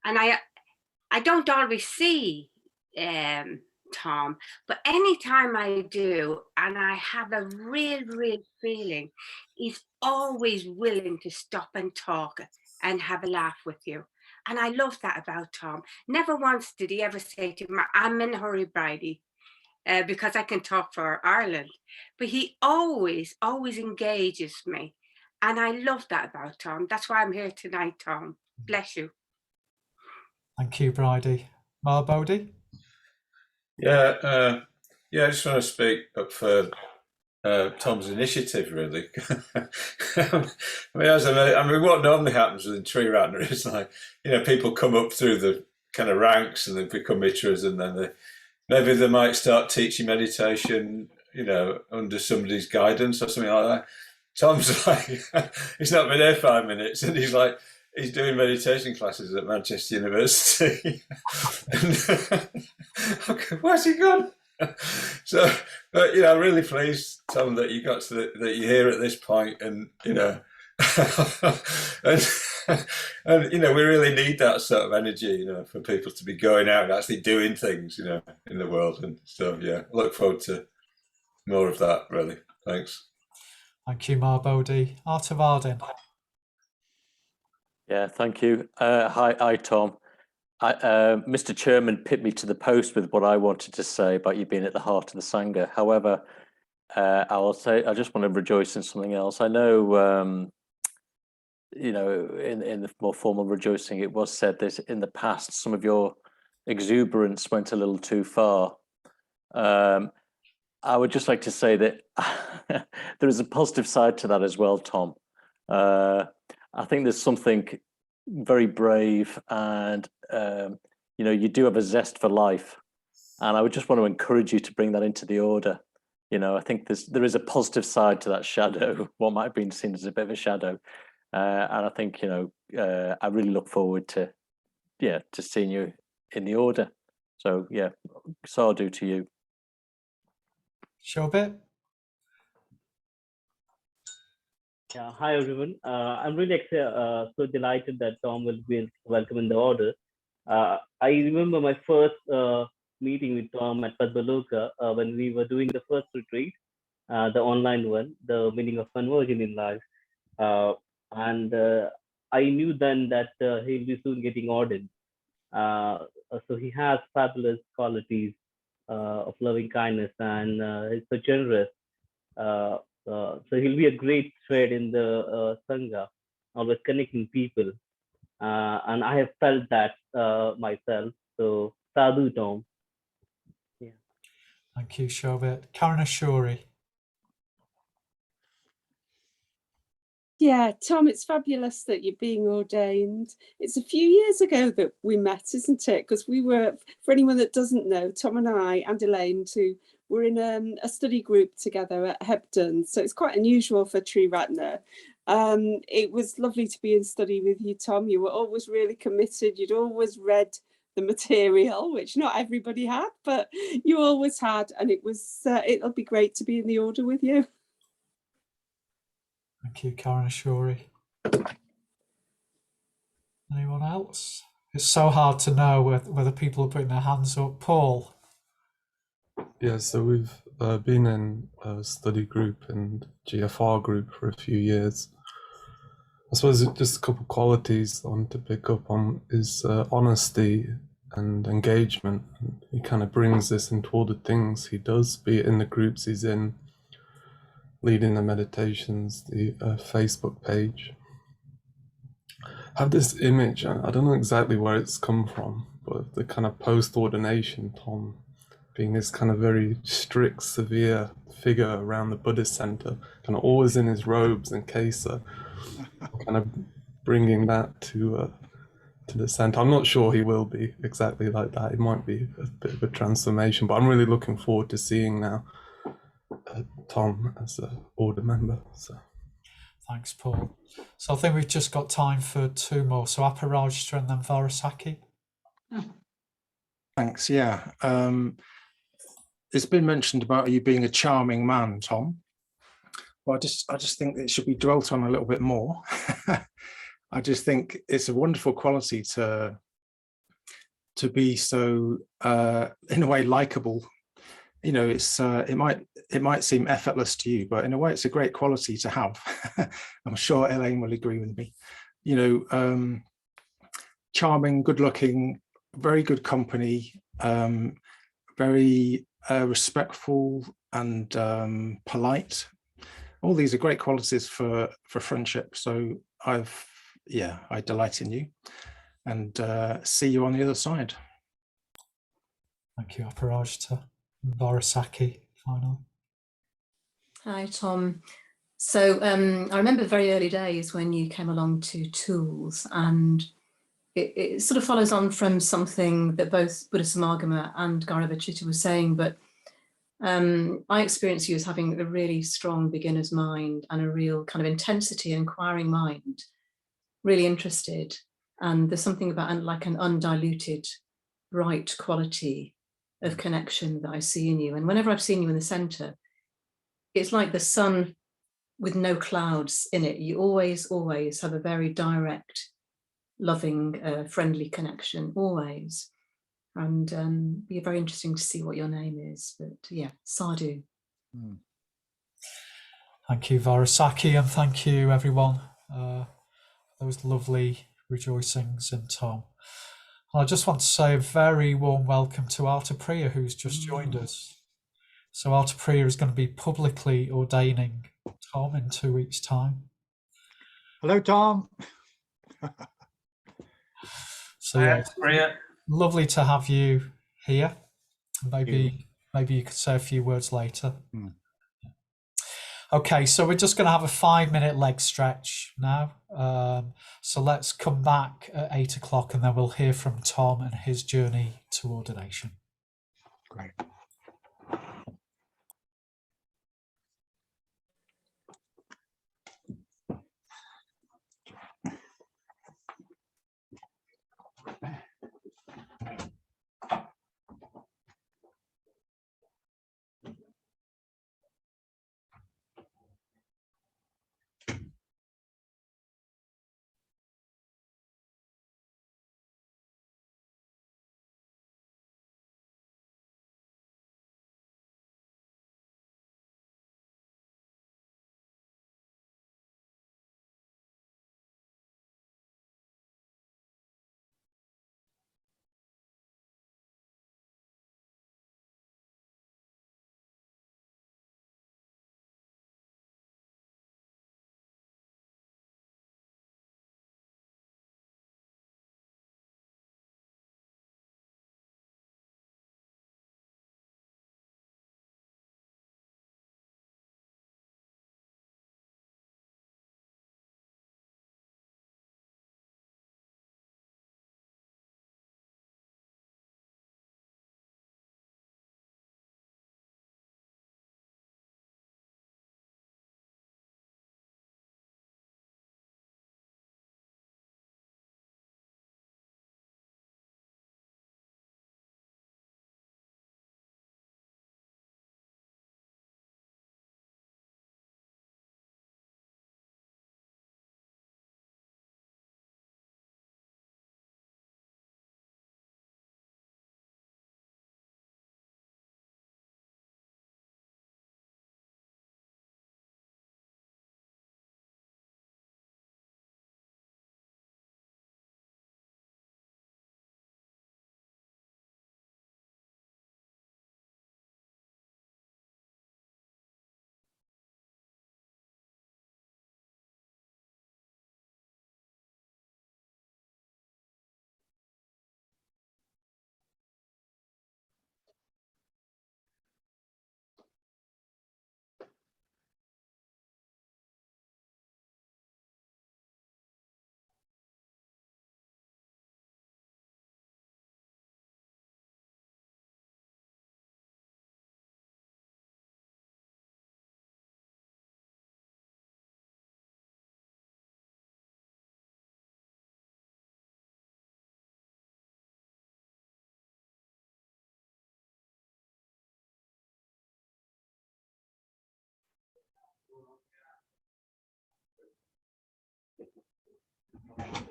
And I don't always see Tom, but anytime I do, and I have a real feeling, he's always willing to stop and talk and have a laugh with you. And I love that about Tom. Never once did he ever say to me, I'm in a hurry, Bridie. because I can talk for Ireland. But he always engages me. And I love that about Tom. That's why I'm here tonight, Tom. Bless you. Thank you, Bridie. Marbody? Yeah, I just want to speak up for Tom's initiative, really. I mean, what normally happens with Tree Ratner is like, people come up through the kind of ranks and they become mitras, and then maybe they might start teaching meditation, under somebody's guidance or something like that. Tom's like, he's not been there 5 minutes, and he's doing meditation classes at Manchester University. Okay, where's he gone? So, but I'm really pleased, Tom, that you got that you're here at this point, and and we really need that sort of energy, for people to be going out and actually doing things, in the world. And so, yeah, I look forward to more of that. Really, thanks. Thank you, Marbody. Arta Vardin. Yeah, thank you. Hi, Tom. Mr. Chairman pipped me to the post with what I wanted to say about you being at the heart of the Sangha. However, I just want to rejoice in something else. I know, in the more formal rejoicing, it was said that in the past some of your exuberance went a little too far. I would just like to say that there is a positive side to that as well, Tom. I think there's something very brave, and you do have a zest for life, and I would just want to encourage you to bring that into the order. I think there is a positive side to that shadow, what might have been seen as a bit of a shadow, and I think I really look forward to seeing you in the order. So yeah, sadhu to you. Shobit? Yeah, hi everyone. I'm really so delighted that Tom will be welcome in the order. I remember my first meeting with Tom at Padmaloka when we were doing the first retreat, the online one, the meaning of conversion in life. And I knew then that he'll be soon getting ordained. So he has fabulous qualities of loving kindness, and he's so generous. So he'll be a great thread in the Sangha, always connecting people. And I have felt that myself. So sadhu, Tom. Yeah. Thank you, Shobit. Karen Ashuri. Yeah, Tom, it's fabulous that you're being ordained. It's a few years ago that we met, isn't it? Because we were, for anyone that doesn't know, Tom and I and Elaine too, were in a study group together at Hebden. So it's quite unusual for Tree Ratner. It was lovely to be in study with you, Tom. You were always really committed. You'd always read the material, which not everybody had, but you always had. And it'll be great to be in the order with you. Thank you, Karen Ashuri. Anyone else? It's so hard to know whether people are putting their hands up. Paul? Yeah, so we've been in a study group and GFR group for a few years. I suppose just a couple of qualities I want to pick up on is honesty and engagement. He kind of brings this into all the things he does, be it in the groups he's in, leading the meditations, the Facebook page. I have this image, I don't know exactly where it's come from, but the kind of post-ordination Tom being this kind of very strict, severe figure around the Buddhist center, kind of always in his robes and kesa, kind of bringing that to the center. I'm not sure he will be exactly like that. It might be a bit of a transformation, but I'm really looking forward to seeing now Tom as an order member. So. Thanks, Paul. So I think we've just got time for two more. So Aparajitra and then Varasaki. Thanks. Yeah. It's been mentioned about you being a charming man, Tom. Well, I just think it should be dwelt on a little bit more. I just think it's a wonderful quality to be so, in a way, likable. It's it might seem effortless to you, but in a way, it's a great quality to have. I'm sure Elaine will agree with me. Charming, good-looking, very good company, very respectful and polite. All these are great qualities for friendship. So I delight in you, and see you on the other side. Thank you, Aparajita. Varasaki, finally. Hi, Tom. So I remember very early days when you came along to Tools, and it sort of follows on from something that both Buddha Samagama and Garavachita were saying, but I experience you as having a really strong beginner's mind and a real kind of intensity, inquiring mind, really interested. And there's something about like an undiluted, bright quality of connection that I see in you. And whenever I've seen you in the center, it's like the sun with no clouds in it. You always have a very direct, loving, friendly connection, always. And it'd be very interesting to see what your name is. But yeah, Sadhu. Thank you, Varasaki, and thank you, everyone, for those lovely rejoicings in Tom. I just want to say a very warm welcome to Arta Priya, who's just joined us. So Arta Priya is going to be publicly ordaining Tom in 2 weeks' time. Hello, Tom. So yeah, lovely to have you here. Maybe you could say a few words later. Okay, so we're just going to have a 5-minute leg stretch now. So let's come back at 8 o'clock, and then we'll hear from Tom and his journey to ordination. Great.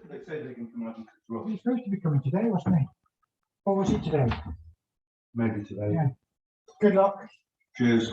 They said they can come out and control. He's supposed to be coming today, wasn't he? Or was he today? Maybe today. Yeah. Good luck. Cheers.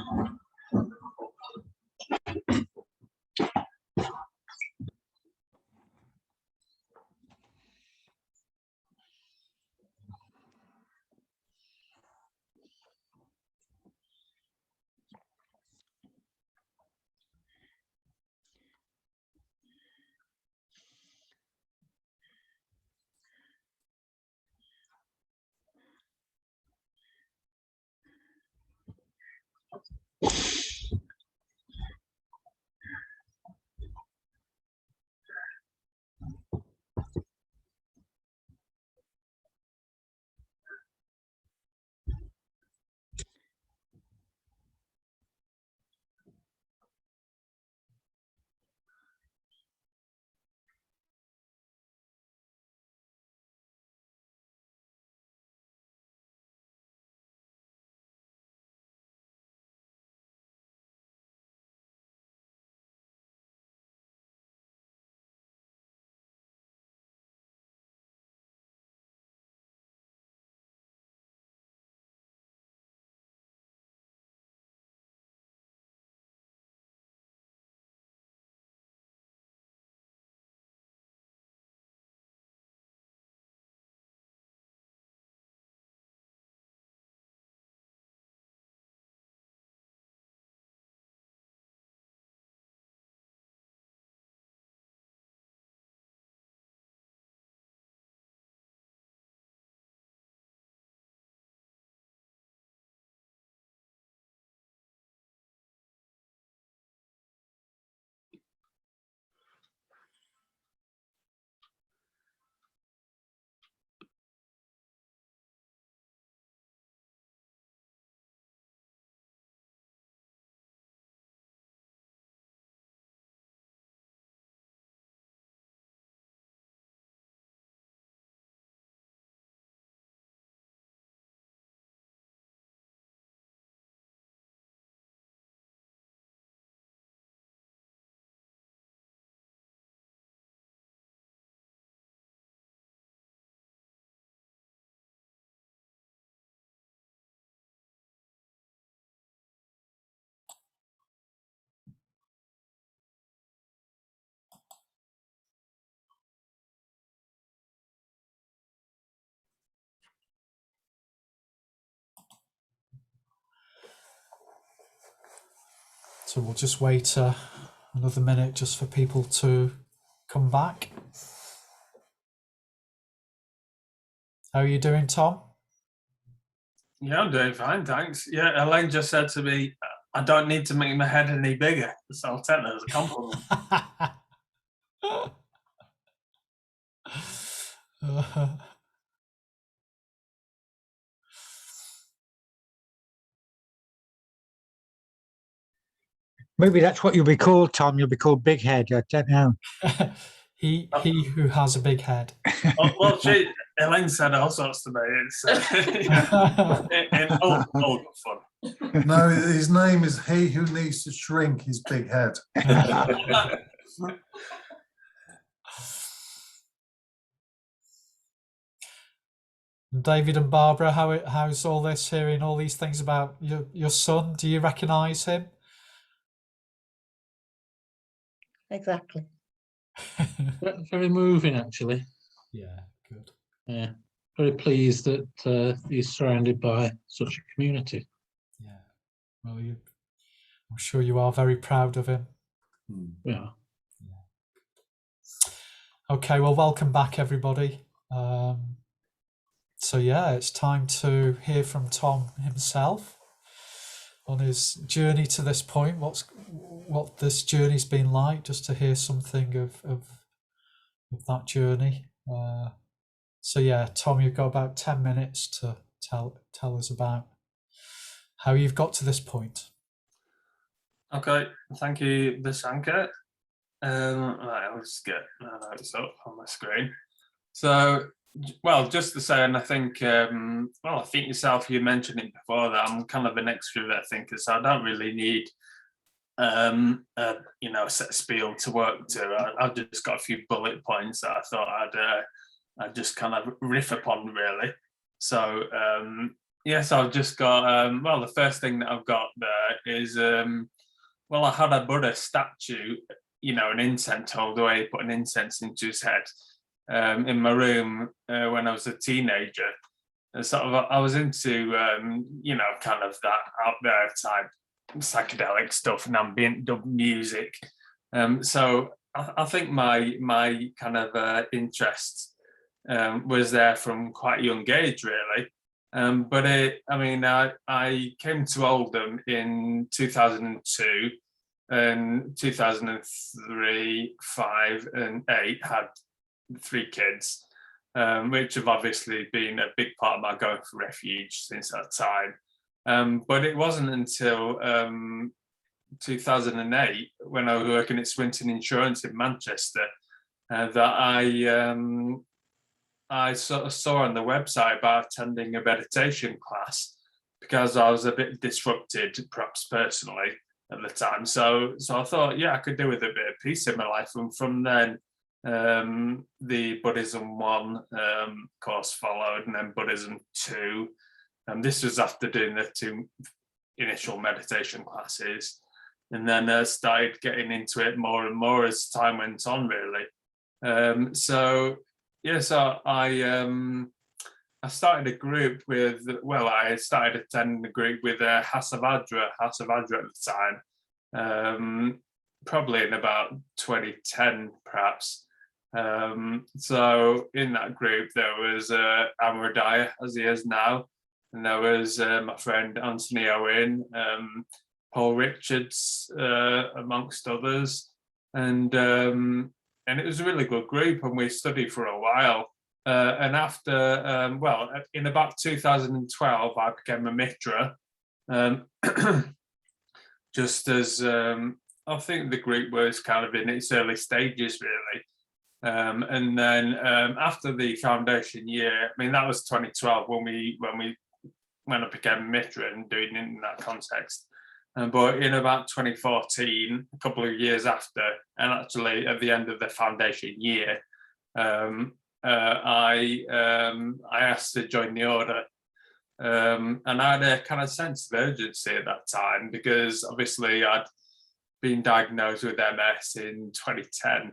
So we'll just wait another minute just for people to come back. How are you doing, Tom? Yeah, I'm doing fine, thanks. Yeah, Elaine just said to me, I don't need to make my head any bigger. So I'll take that as a compliment. Maybe that's what you'll be called, Tom. You'll be called Big Head. I don't know. he who has a big head. Well, Elaine said all sorts to me. It's in all good fun. No, his name is He Who Needs to Shrink His Big Head. David and Barbara, how's all this, hearing all these things about your son? Do you recognise him? Exactly. Very moving, actually. Yeah, good. Yeah, very pleased that he's surrounded by such a community. Yeah, well, I'm sure you are very proud of him. Yeah. Okay, well, welcome back, everybody. So yeah, it's time to hear from Tom himself on his journey to this point. What this journey's been like, just to hear something of that journey. So yeah, Tom, you've got about 10 minutes to tell us about how you've got to this point. Okay, thank you, Bisanka. Right, I'll just get my notes up on my screen. So, well, just to say, and I think, I think yourself, you mentioned it before, that I'm kind of an extrovert thinker, so I don't really need, a set spiel to work to. I've just got a few bullet points that I thought I'd just kind of riff upon, really. So, yes, I've just got, the first thing that I've got there is, I had a Buddha statue, an incense holder where you put an incense into his head. In my room when I was a teenager. And sort of, I was into, kind of that out there type psychedelic stuff and ambient dub music. So I think my kind of interest was there from quite a young age, really. But I came to Oldham in 2002, and 2003, 5, and 8 had 3 kids, which have obviously been a big part of my going for refuge since that time. But it wasn't until 2008, when I was working at Swinton Insurance in Manchester, that I sort of saw on the website about attending a meditation class, because I was a bit disrupted, perhaps personally, at the time. So I thought, yeah, I could do with a bit of peace in my life. And from then, the Buddhism 1 course followed, and then Buddhism 2. And this was after doing the 2 initial meditation classes. And then I started getting into it more and more as time went on, really. So I started a group with, I started attending a group with Hasavadra at the time, probably in about 2010, perhaps. So in that group, there was Amaradaya, as he is now, and there was my friend Anthony Owen, Paul Richards, amongst others, and it was a really good group, and we studied for a while. And after, in about 2012, I became a Mitra, just as I think the group was kind of in its early stages, really. And then after the foundation year, that was 2012 when I became a Mitra and doing it in that context. But in about 2014, a couple of years after, and actually at the end of the foundation year, I asked to join the order. And I had a kind of sense of urgency at that time, because obviously I'd been diagnosed with MS in 2010.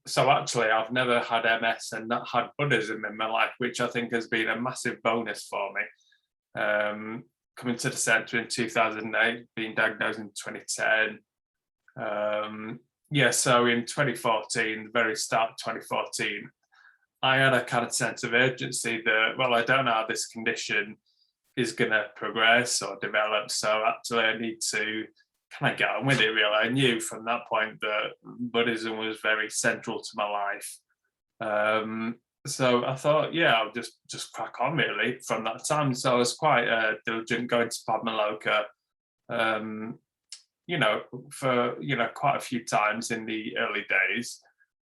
So actually I've never had MS and not had Buddhism in my life, which I think has been a massive bonus for me. coming to the centre in 2008, being diagnosed in 2010. Yeah, so in 2014, the very start of 2014, I had a kind of sense of urgency that, well, I don't know how this condition is going to progress or develop, so actually I need to kind of get on with it, really. I knew from that point that Buddhism was very central to my life. So I thought, yeah, I'll just crack on, really, from that time. So I was quite diligent going to Padmaloka, you know, for, you know, quite a few times in the early days.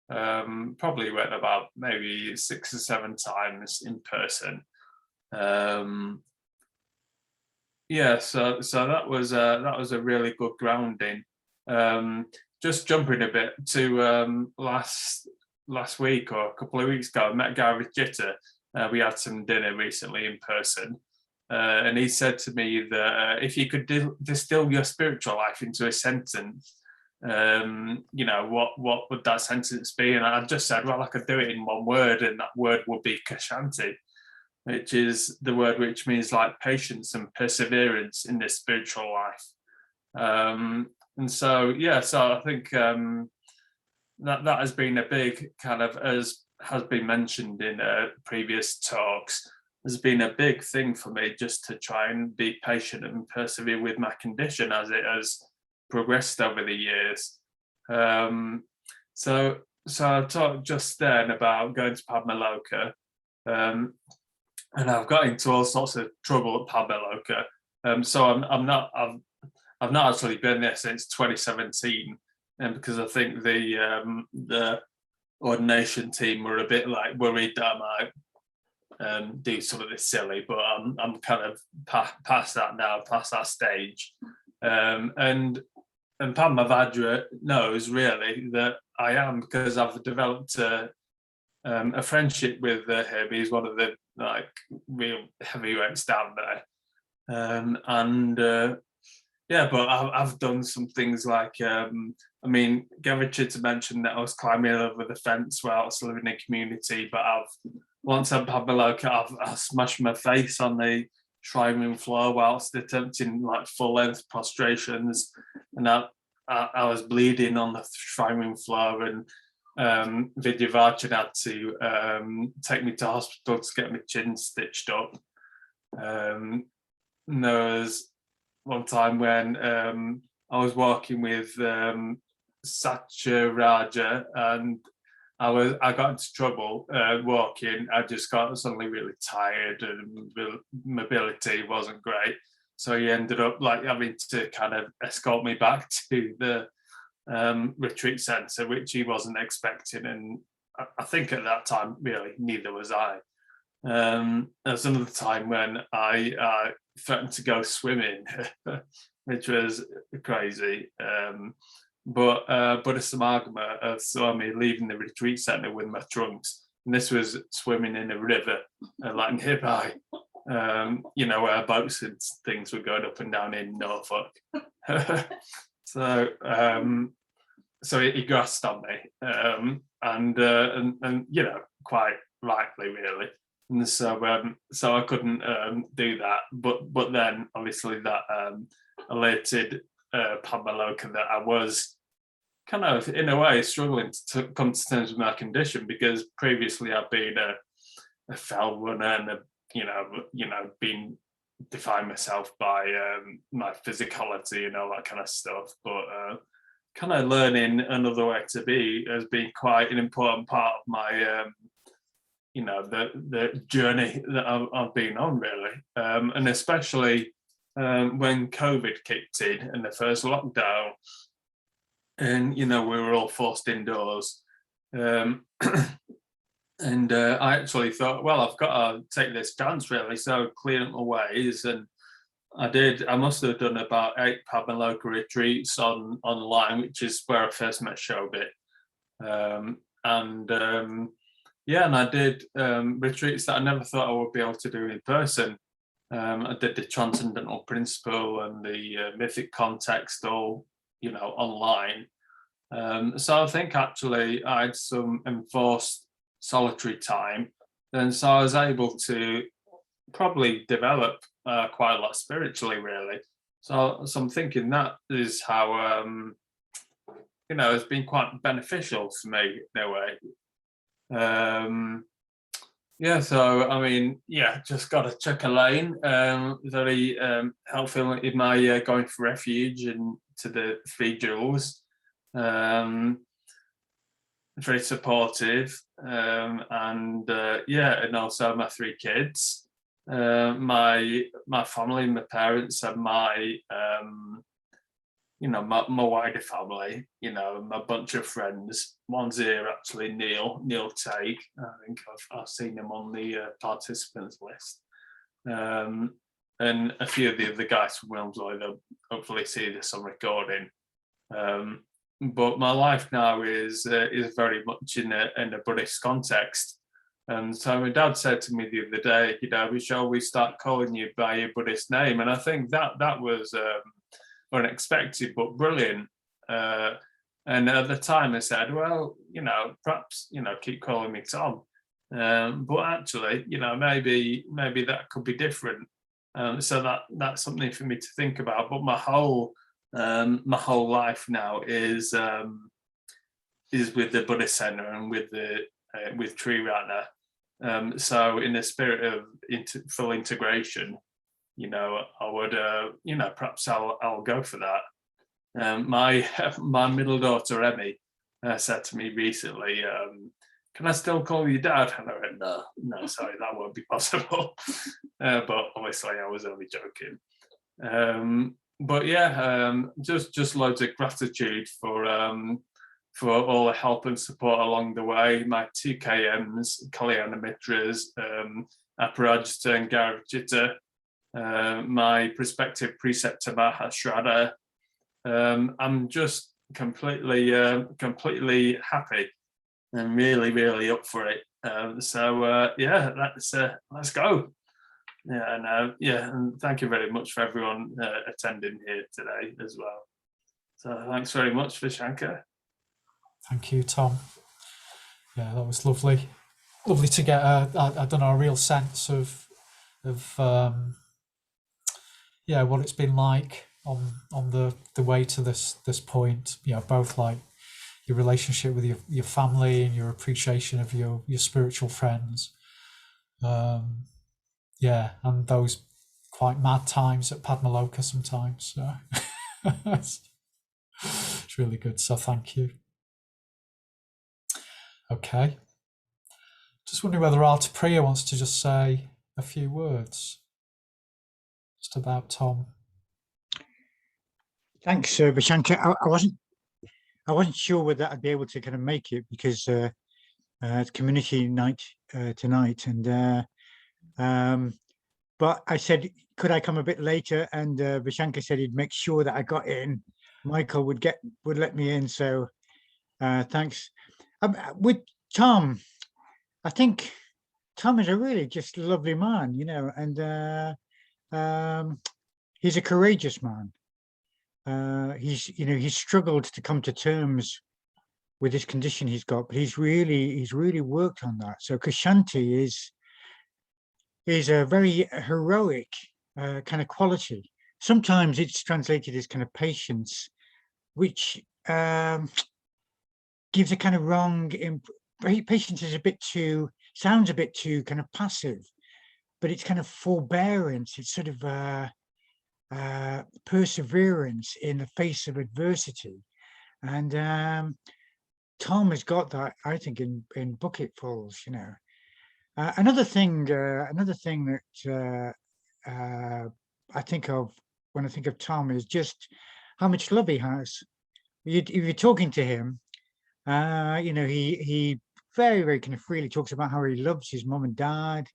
Probably went about maybe 6 or 7 times in person. Yeah, so that was a really good grounding. Just jumping a bit to last week or a couple of weeks ago, I met Gary Jitter. We had some dinner recently in person, and he said to me that if you could distill your spiritual life into a sentence, you know, what would that sentence be? And I just said, well, I could do it in one word, and that word would be Kashanti, which is the word which means like patience and perseverance in this spiritual life. And so, yeah, so I think that has been a big kind of, as has been mentioned in previous talks, has been a big thing for me, just to try and be patient and persevere with my condition as it has progressed over the years. So I talked just then about going to Padmaloka, and I've got into all sorts of trouble at Padmaloka. So I've not actually been there since 2017, and because I think the ordination team were a bit like worried that I might do something silly, but I'm kind of past that now, past that stage. And Padmavajra knows really that I am, because I've developed a friendship with him. He's one of the like real heavyweights down there. Yeah, but I've done some things like, I mean, Gary Chitter mentioned that I was climbing over the fence while I was living in community, but once I've had I've smashed my face on the shrine room floor whilst attempting like full length prostrations, and I was bleeding on the shrine room floor, and Vidyavachan had to take me to hospital to get my chin stitched up. And there was one time when I was walking with Satya Raja, and I got into trouble walking. I just got suddenly really tired, and mobility wasn't great. So he ended up like having to kind of escort me back to the retreat centre, which he wasn't expecting. And I think at that time, really, neither was I. There was another time when I threatened to go swimming, which was crazy. But Buddha Samagama saw me leaving the retreat centre with my trunks, and this was swimming in a river, like nearby. You know, where boats and things were going up and down in Norfolk. So he grasped on me, and you know, quite rightly, really. And so I couldn't do that. But then obviously that alerted Padmaloka that I was kind of in a way struggling to come to terms with my condition, because previously I'd been a fell runner and you know been define myself by my physicality and all that kind of stuff, but kind of learning another way to be has been quite an important part of my you know, the journey that I've been on, really, and especially when COVID kicked in and the first lockdown, and you know, we were all forced indoors. And I actually thought, well, I've got to take this chance, really, so clean up my ways. And I did. I must have done about 8 Padmaloka retreats online, which is where I first met Shobit. Yeah, and I did retreats that I never thought I would be able to do in person. I did the Transcendental Principle and the Mythic Context, all, you know, online. So I think actually I had some enforced solitary time, and so I was able to probably develop quite a lot spiritually, really. So I'm thinking that is how it's been quite beneficial for me in a way. Yeah, so I mean, yeah, just got to check a lane. Very helpful in my going for refuge and to the three jewels. Very supportive, and yeah, and also my three kids, my family, my parents, and my my wider family, my bunch of friends. One's here actually, Neil Take. I think I've seen him on the participants list. And a few of the other guys from Wilmslow, they'll hopefully see this on recording. But my life now is very much in a Buddhist context. And so my dad said to me the other day, shall we start calling you by your Buddhist name? And I think that was unexpected but brilliant. And at the time I said, well, perhaps, keep calling me Tom. But actually, maybe that could be different. So that's something for me to think about. But my whole life now is with the Buddhist Center and with Tree Ratner. So in the spirit of full integration, I would, perhaps I'll go for that. My middle daughter Emmy said to me recently, "Can I still call you Dad?" And I went, "No, sorry, that won't be possible." But obviously, I was only joking. But yeah, just loads of gratitude for all the help and support along the way. My 2 KMs, Kalyana Mitras, Aparajita and Garavajita, my prospective preceptor Mahashraddha. I'm just completely happy and really up for it. Yeah, let's go. Yeah, and thank you very much for everyone attending here today as well. So thanks very much, Vishankar. Thank you, Tom. Yeah, that was lovely. Lovely to get I don't know, a real sense of what it's been like on the way to this point. Both like your relationship with your family and your appreciation of your spiritual friends. And those quite mad times at Padmaloka sometimes. So it's really good. So thank you. Okay. Just wondering whether Arta Priya wants to just say a few words just about Tom. Thanks, Vishankar. I wasn't sure whether I'd be able to kind of make it because it's community night tonight, and but I said, could I come a bit later? And Vishankar said he'd make sure that I got in. Michael would let me in. So thanks. With Tom, I think Tom is a really just lovely man, and he's a courageous man. He's struggled to come to terms with this condition he's got, but he's really worked on that. So Kshanti is a very heroic kind of quality. Sometimes it's translated as kind of patience, which gives a kind of wrong. Patience is sounds a bit too kind of passive, but it's kind of forbearance. It's sort of perseverance in the face of adversity, and Tom has got that, I think, in bucketfuls. Another thing that I think of when I think of Tom is just how much love he has. If you're talking to him, he very, very kind of freely talks about how he loves his mum and dad,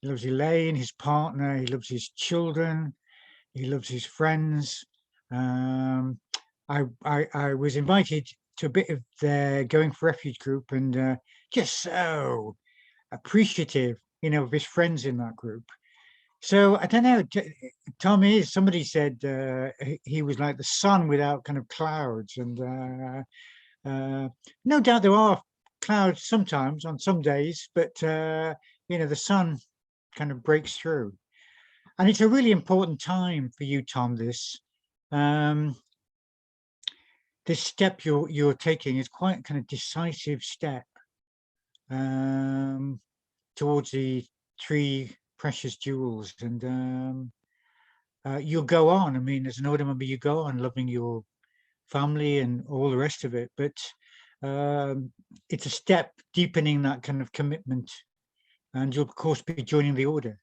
he loves Elaine, his partner, he loves his children, he loves his friends. I was invited to a bit of their Going for Refuge group, and just so appreciative, of his friends in that group. So I don't know, Tom is, somebody said he was like the sun without kind of clouds, and no doubt there are clouds sometimes on some days, but the sun kind of breaks through. And it's a really important time for you, Tom. This step you're taking is quite a kind of decisive step towards the 3 precious jewels, and you'll go on. I mean, as an order member, you go on loving your family and all the rest of it, but it's a step deepening that kind of commitment, and you'll of course be joining the order.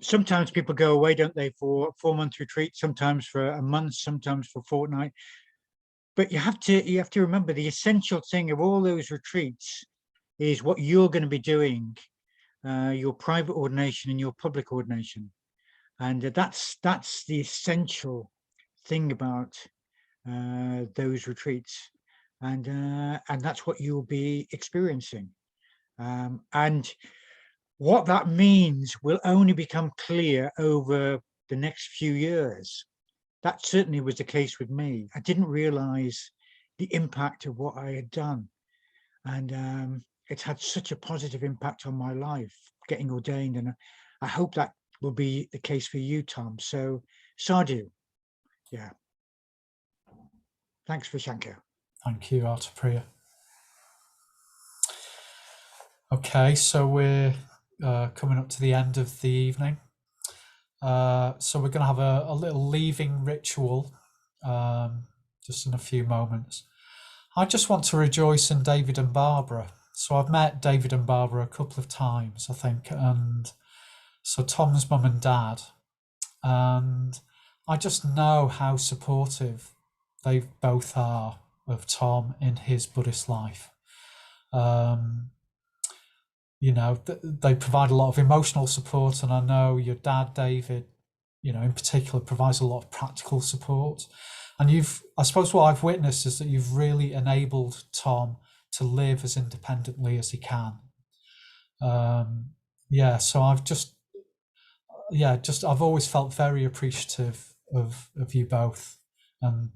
Sometimes people go away, don't they, for a 4-month retreat, sometimes for a month, sometimes for a fortnight. But you have to remember the essential thing of all those retreats is what you're going to be doing, your private ordination and your public ordination. And that's the essential thing about those retreats, and that's what you'll be experiencing. And what that means will only become clear over the next few years. That certainly was the case with me. I didn't realize the impact of what I had done. And it's had such a positive impact on my life, getting ordained. And I hope that will be the case for you, Tom. So, Sadhu, yeah. Thanks, Vishankar. Thank you, Artapriya. Okay, so we're coming up to the end of the evening. So we're going to have a little leaving ritual just in a few moments. I just want to rejoice in David and Barbara. So I've met David and Barbara a couple of times, I think, and so Tom's mum and dad. And I just know how supportive they both are of Tom in his Buddhist life. You know, they provide a lot of emotional support, and I know your dad, David, you know, in particular, provides a lot of practical support. And I suppose what I've witnessed is that you've really enabled Tom to live as independently as he can. Yeah, so I've always felt very appreciative of you both, and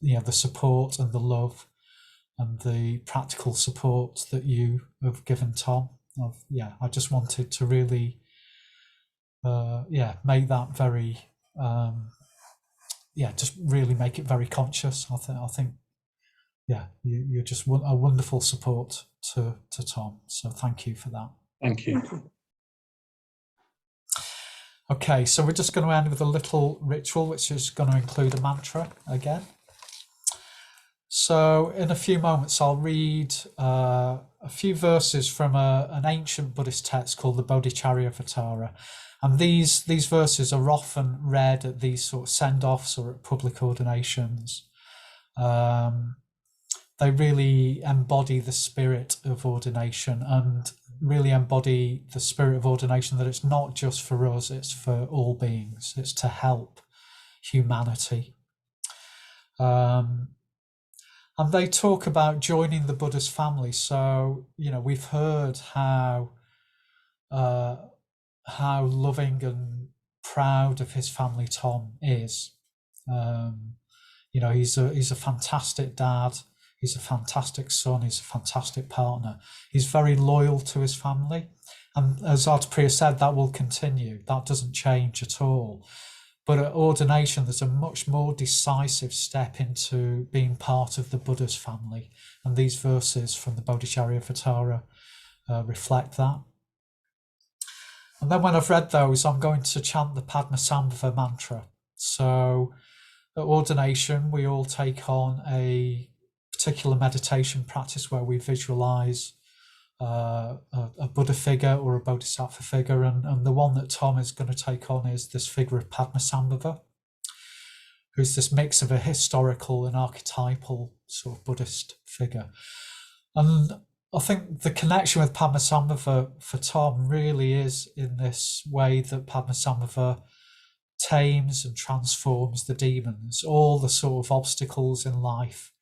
the support and the love and the practical support that you have given Tom. I just wanted to really make that very just really make it very conscious. I think you're just a wonderful support to Tom, so thank you for that. Thank you. Okay, so we're just going to end with a little ritual which is going to include a mantra again. So in a few moments I'll read a few verses from an ancient Buddhist text called the Bodhicharyavatara. And these verses are often read at these sort of send-offs or at public ordinations. They really embody the spirit of ordination, and really embody the spirit of ordination that it's not just for us, it's for all beings. It's to help humanity. And they talk about joining the Buddha's family. So, you know, we've heard how loving and proud of his family Tom is. You know, he's a fantastic dad. He's a fantastic son. He's a fantastic partner. He's very loyal to his family. And as Artapriya said, that will continue. That doesn't change at all. But at ordination, there's a much more decisive step into being part of the Buddha's family. And these verses from the Bodhicharyavatara reflect that. And then when I've read those, I'm going to chant the Padmasambhava mantra. So at ordination, we all take on a particular meditation practice where we visualize a Buddha figure or a Bodhisattva figure, and the one that Tom is going to take on is this figure of Padmasambhava, who's this mix of a historical and archetypal sort of Buddhist figure. And I think the connection with Padmasambhava for Tom really is in this way that Padmasambhava tames and transforms the demons, all the sort of obstacles in life.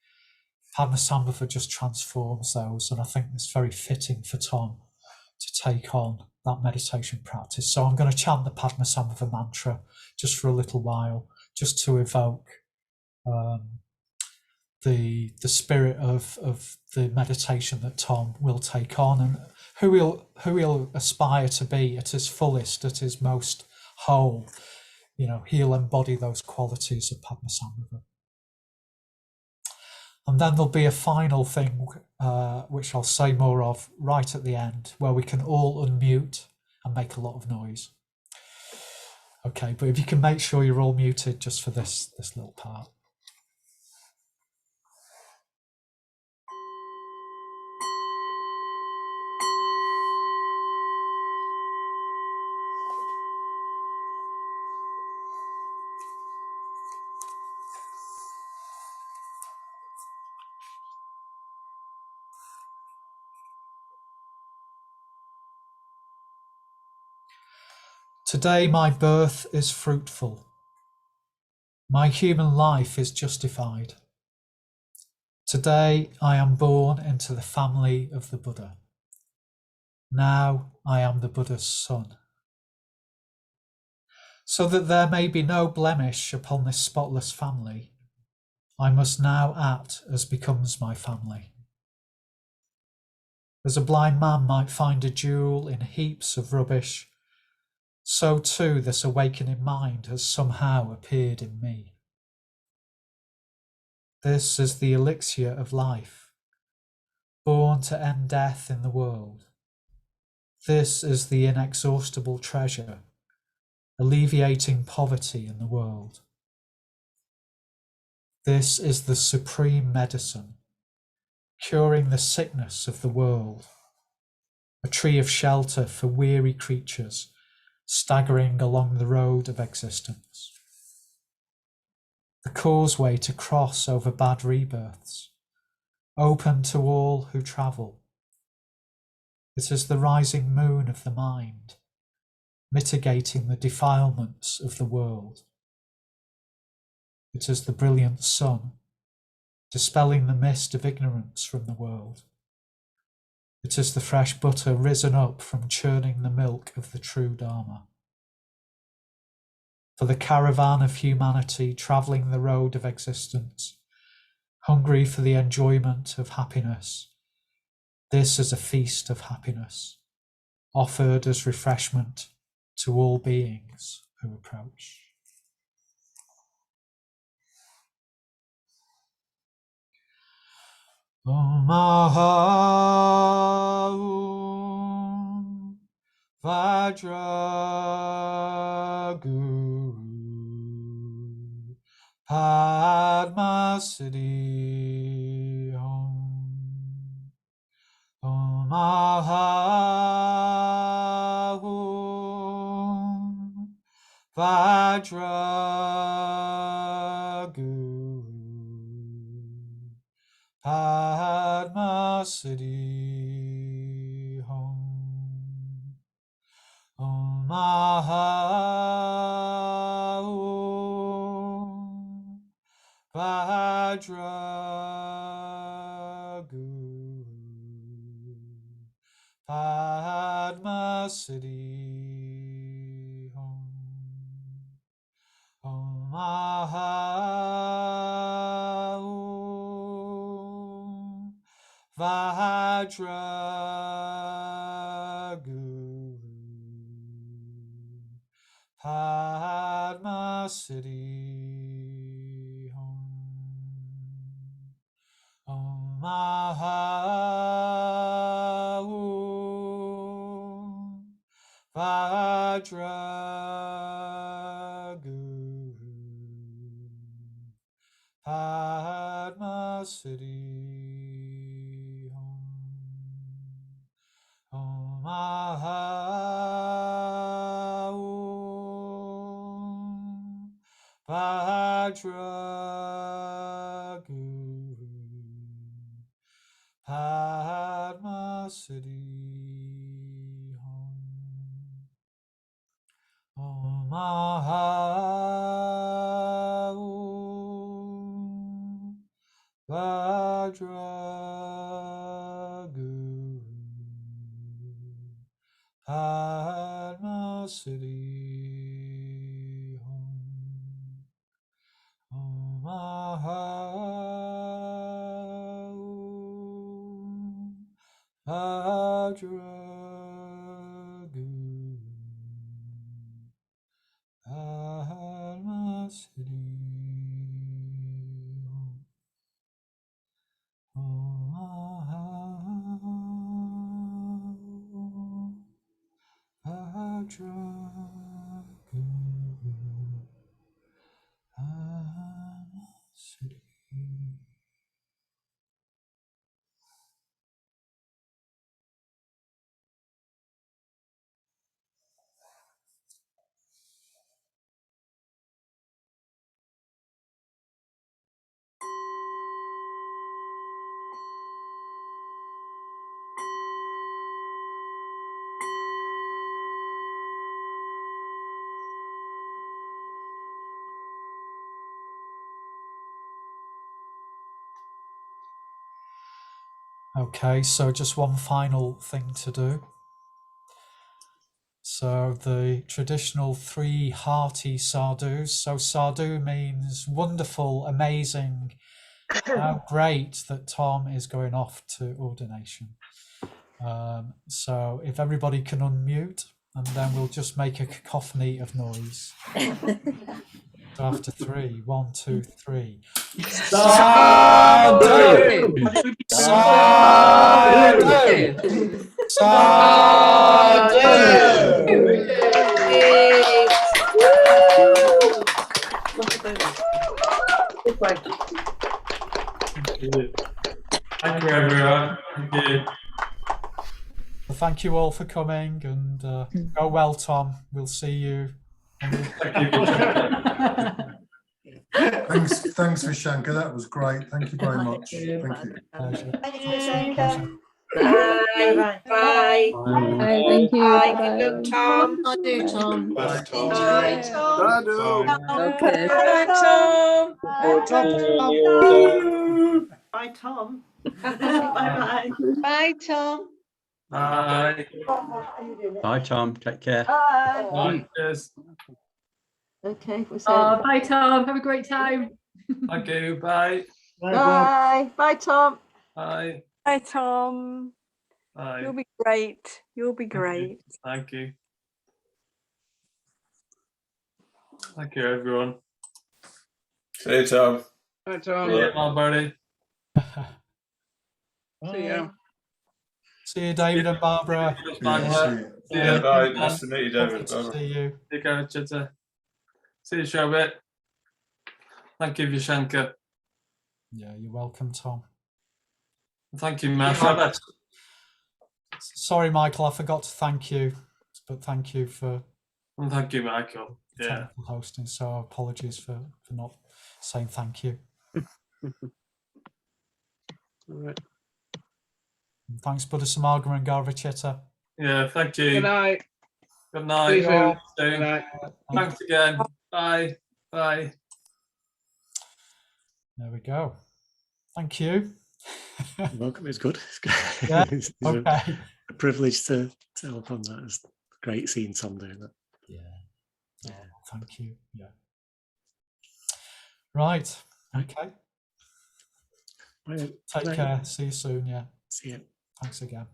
Padmasambhava just transforms those, and I think it's very fitting for Tom to take on that meditation practice. So I'm going to chant the Padmasambhava mantra just for a little while, just to evoke the spirit of the meditation that Tom will take on, and who he'll aspire to be at his fullest, at his most whole, he'll embody those qualities of Padmasambhava. And then there'll be a final thing, which I'll say more of right at the end, where we can all unmute and make a lot of noise. Okay, but if you can make sure you're all muted just for this little part. Today my birth is fruitful. My human life is justified. Today I am born into the family of the Buddha. Now I am the Buddha's son. So that there may be no blemish upon this spotless family, I must now act as becomes my family. As a blind man might find a jewel in heaps of rubbish, so too this awakening mind has somehow appeared in me. This is the elixir of life, born to end death in the world. This is the inexhaustible treasure, alleviating poverty in the world. This is the supreme medicine, curing the sickness of the world, a tree of shelter for weary creatures staggering along the road of existence. The causeway to cross over bad rebirths, open to all who travel. It is the rising moon of the mind, mitigating the defilements of the world. It is the brilliant sun, dispelling the mist of ignorance from the world. It is the fresh butter risen up from churning the milk of the true Dharma. For the caravan of humanity travelling the road of existence, hungry for the enjoyment of happiness, this is a feast of happiness, offered as refreshment to all beings who approach. Om Ahau Vajra Guru Padma Siddhi Om. Om Ahau Vajra Guru Padma Siddhi Om. Om Ahau Vajra Guru Padma Siddhi Om. Om Ahau Vajra Guru Padma Siddhi Om. Om Ahau Vajra Guru Padma Siddhi Om. Om Ahau Vajra Guru Padma Siddhi Om. Om Ahau Vajra Guru Padma Siddhi Om. Om Ahau Vajra Guru Okay, so just one final thing to do. So the traditional 3 hearty sadhus. So sadhu means wonderful, amazing, how great that Tom is going off to ordination. So if everybody can unmute, and then we'll just make a cacophony of noise. So after 3, 1, 2, 3. Sadhu! Sadhu! Thank you, everyone. Thank you. Well, thank you all for coming, and go well, Tom. We'll see you. Thanks, Vishankar. That was great. Thank you very much. Thank you. Pleasure. Thank you, Shankar. Bye. Bye. Bye. Thank you. Bye. Bye. Good luck, Tom. Sadhu, Tom. Bye, Tom. Okay. Bye, Tom. Bye, Tom. Bye-bye. Bye, Tom. Bye. Bye, Tom. Take care. Bye. Bye. Cheers. Okay, we'll say Bye, Tom. Have a great time. Thank you. Bye. bye. Bye, Tom. Bye. Bye, Tom. Bye. You'll be great. You'll be great. Thank you. Thank you, everyone. See you, Tom. Bye, Tom. See you, my buddy. See ya. See you, David and Barbara. See you. Yeah, bye. Nice to meet you, David. Lovely to see you. See you, Chitta. See you, Shobit. Thank you, Vishankar. Yeah, you're welcome, Tom. Thank you, Masha. Sorry, Michael, I forgot to thank you, but thank you for And thank you, Michael. Yeah. technical hosting. So apologies for not saying thank you. All right. And thanks, Buddha Samaga and Garvachita. Yeah, thank you. Good night. Good night. See you soon. Soon. Good night. Thanks again. Bye. Bye. There we go. Thank you. Welcome. It's good. It's good. Yeah, It's okay. a privilege to help on that. It's great seeing Tom doing that. Yeah. Oh, thank you. Yeah. Right. Okay. Brilliant. Take Bye. care. See you soon. Yeah. See you. Thanks again.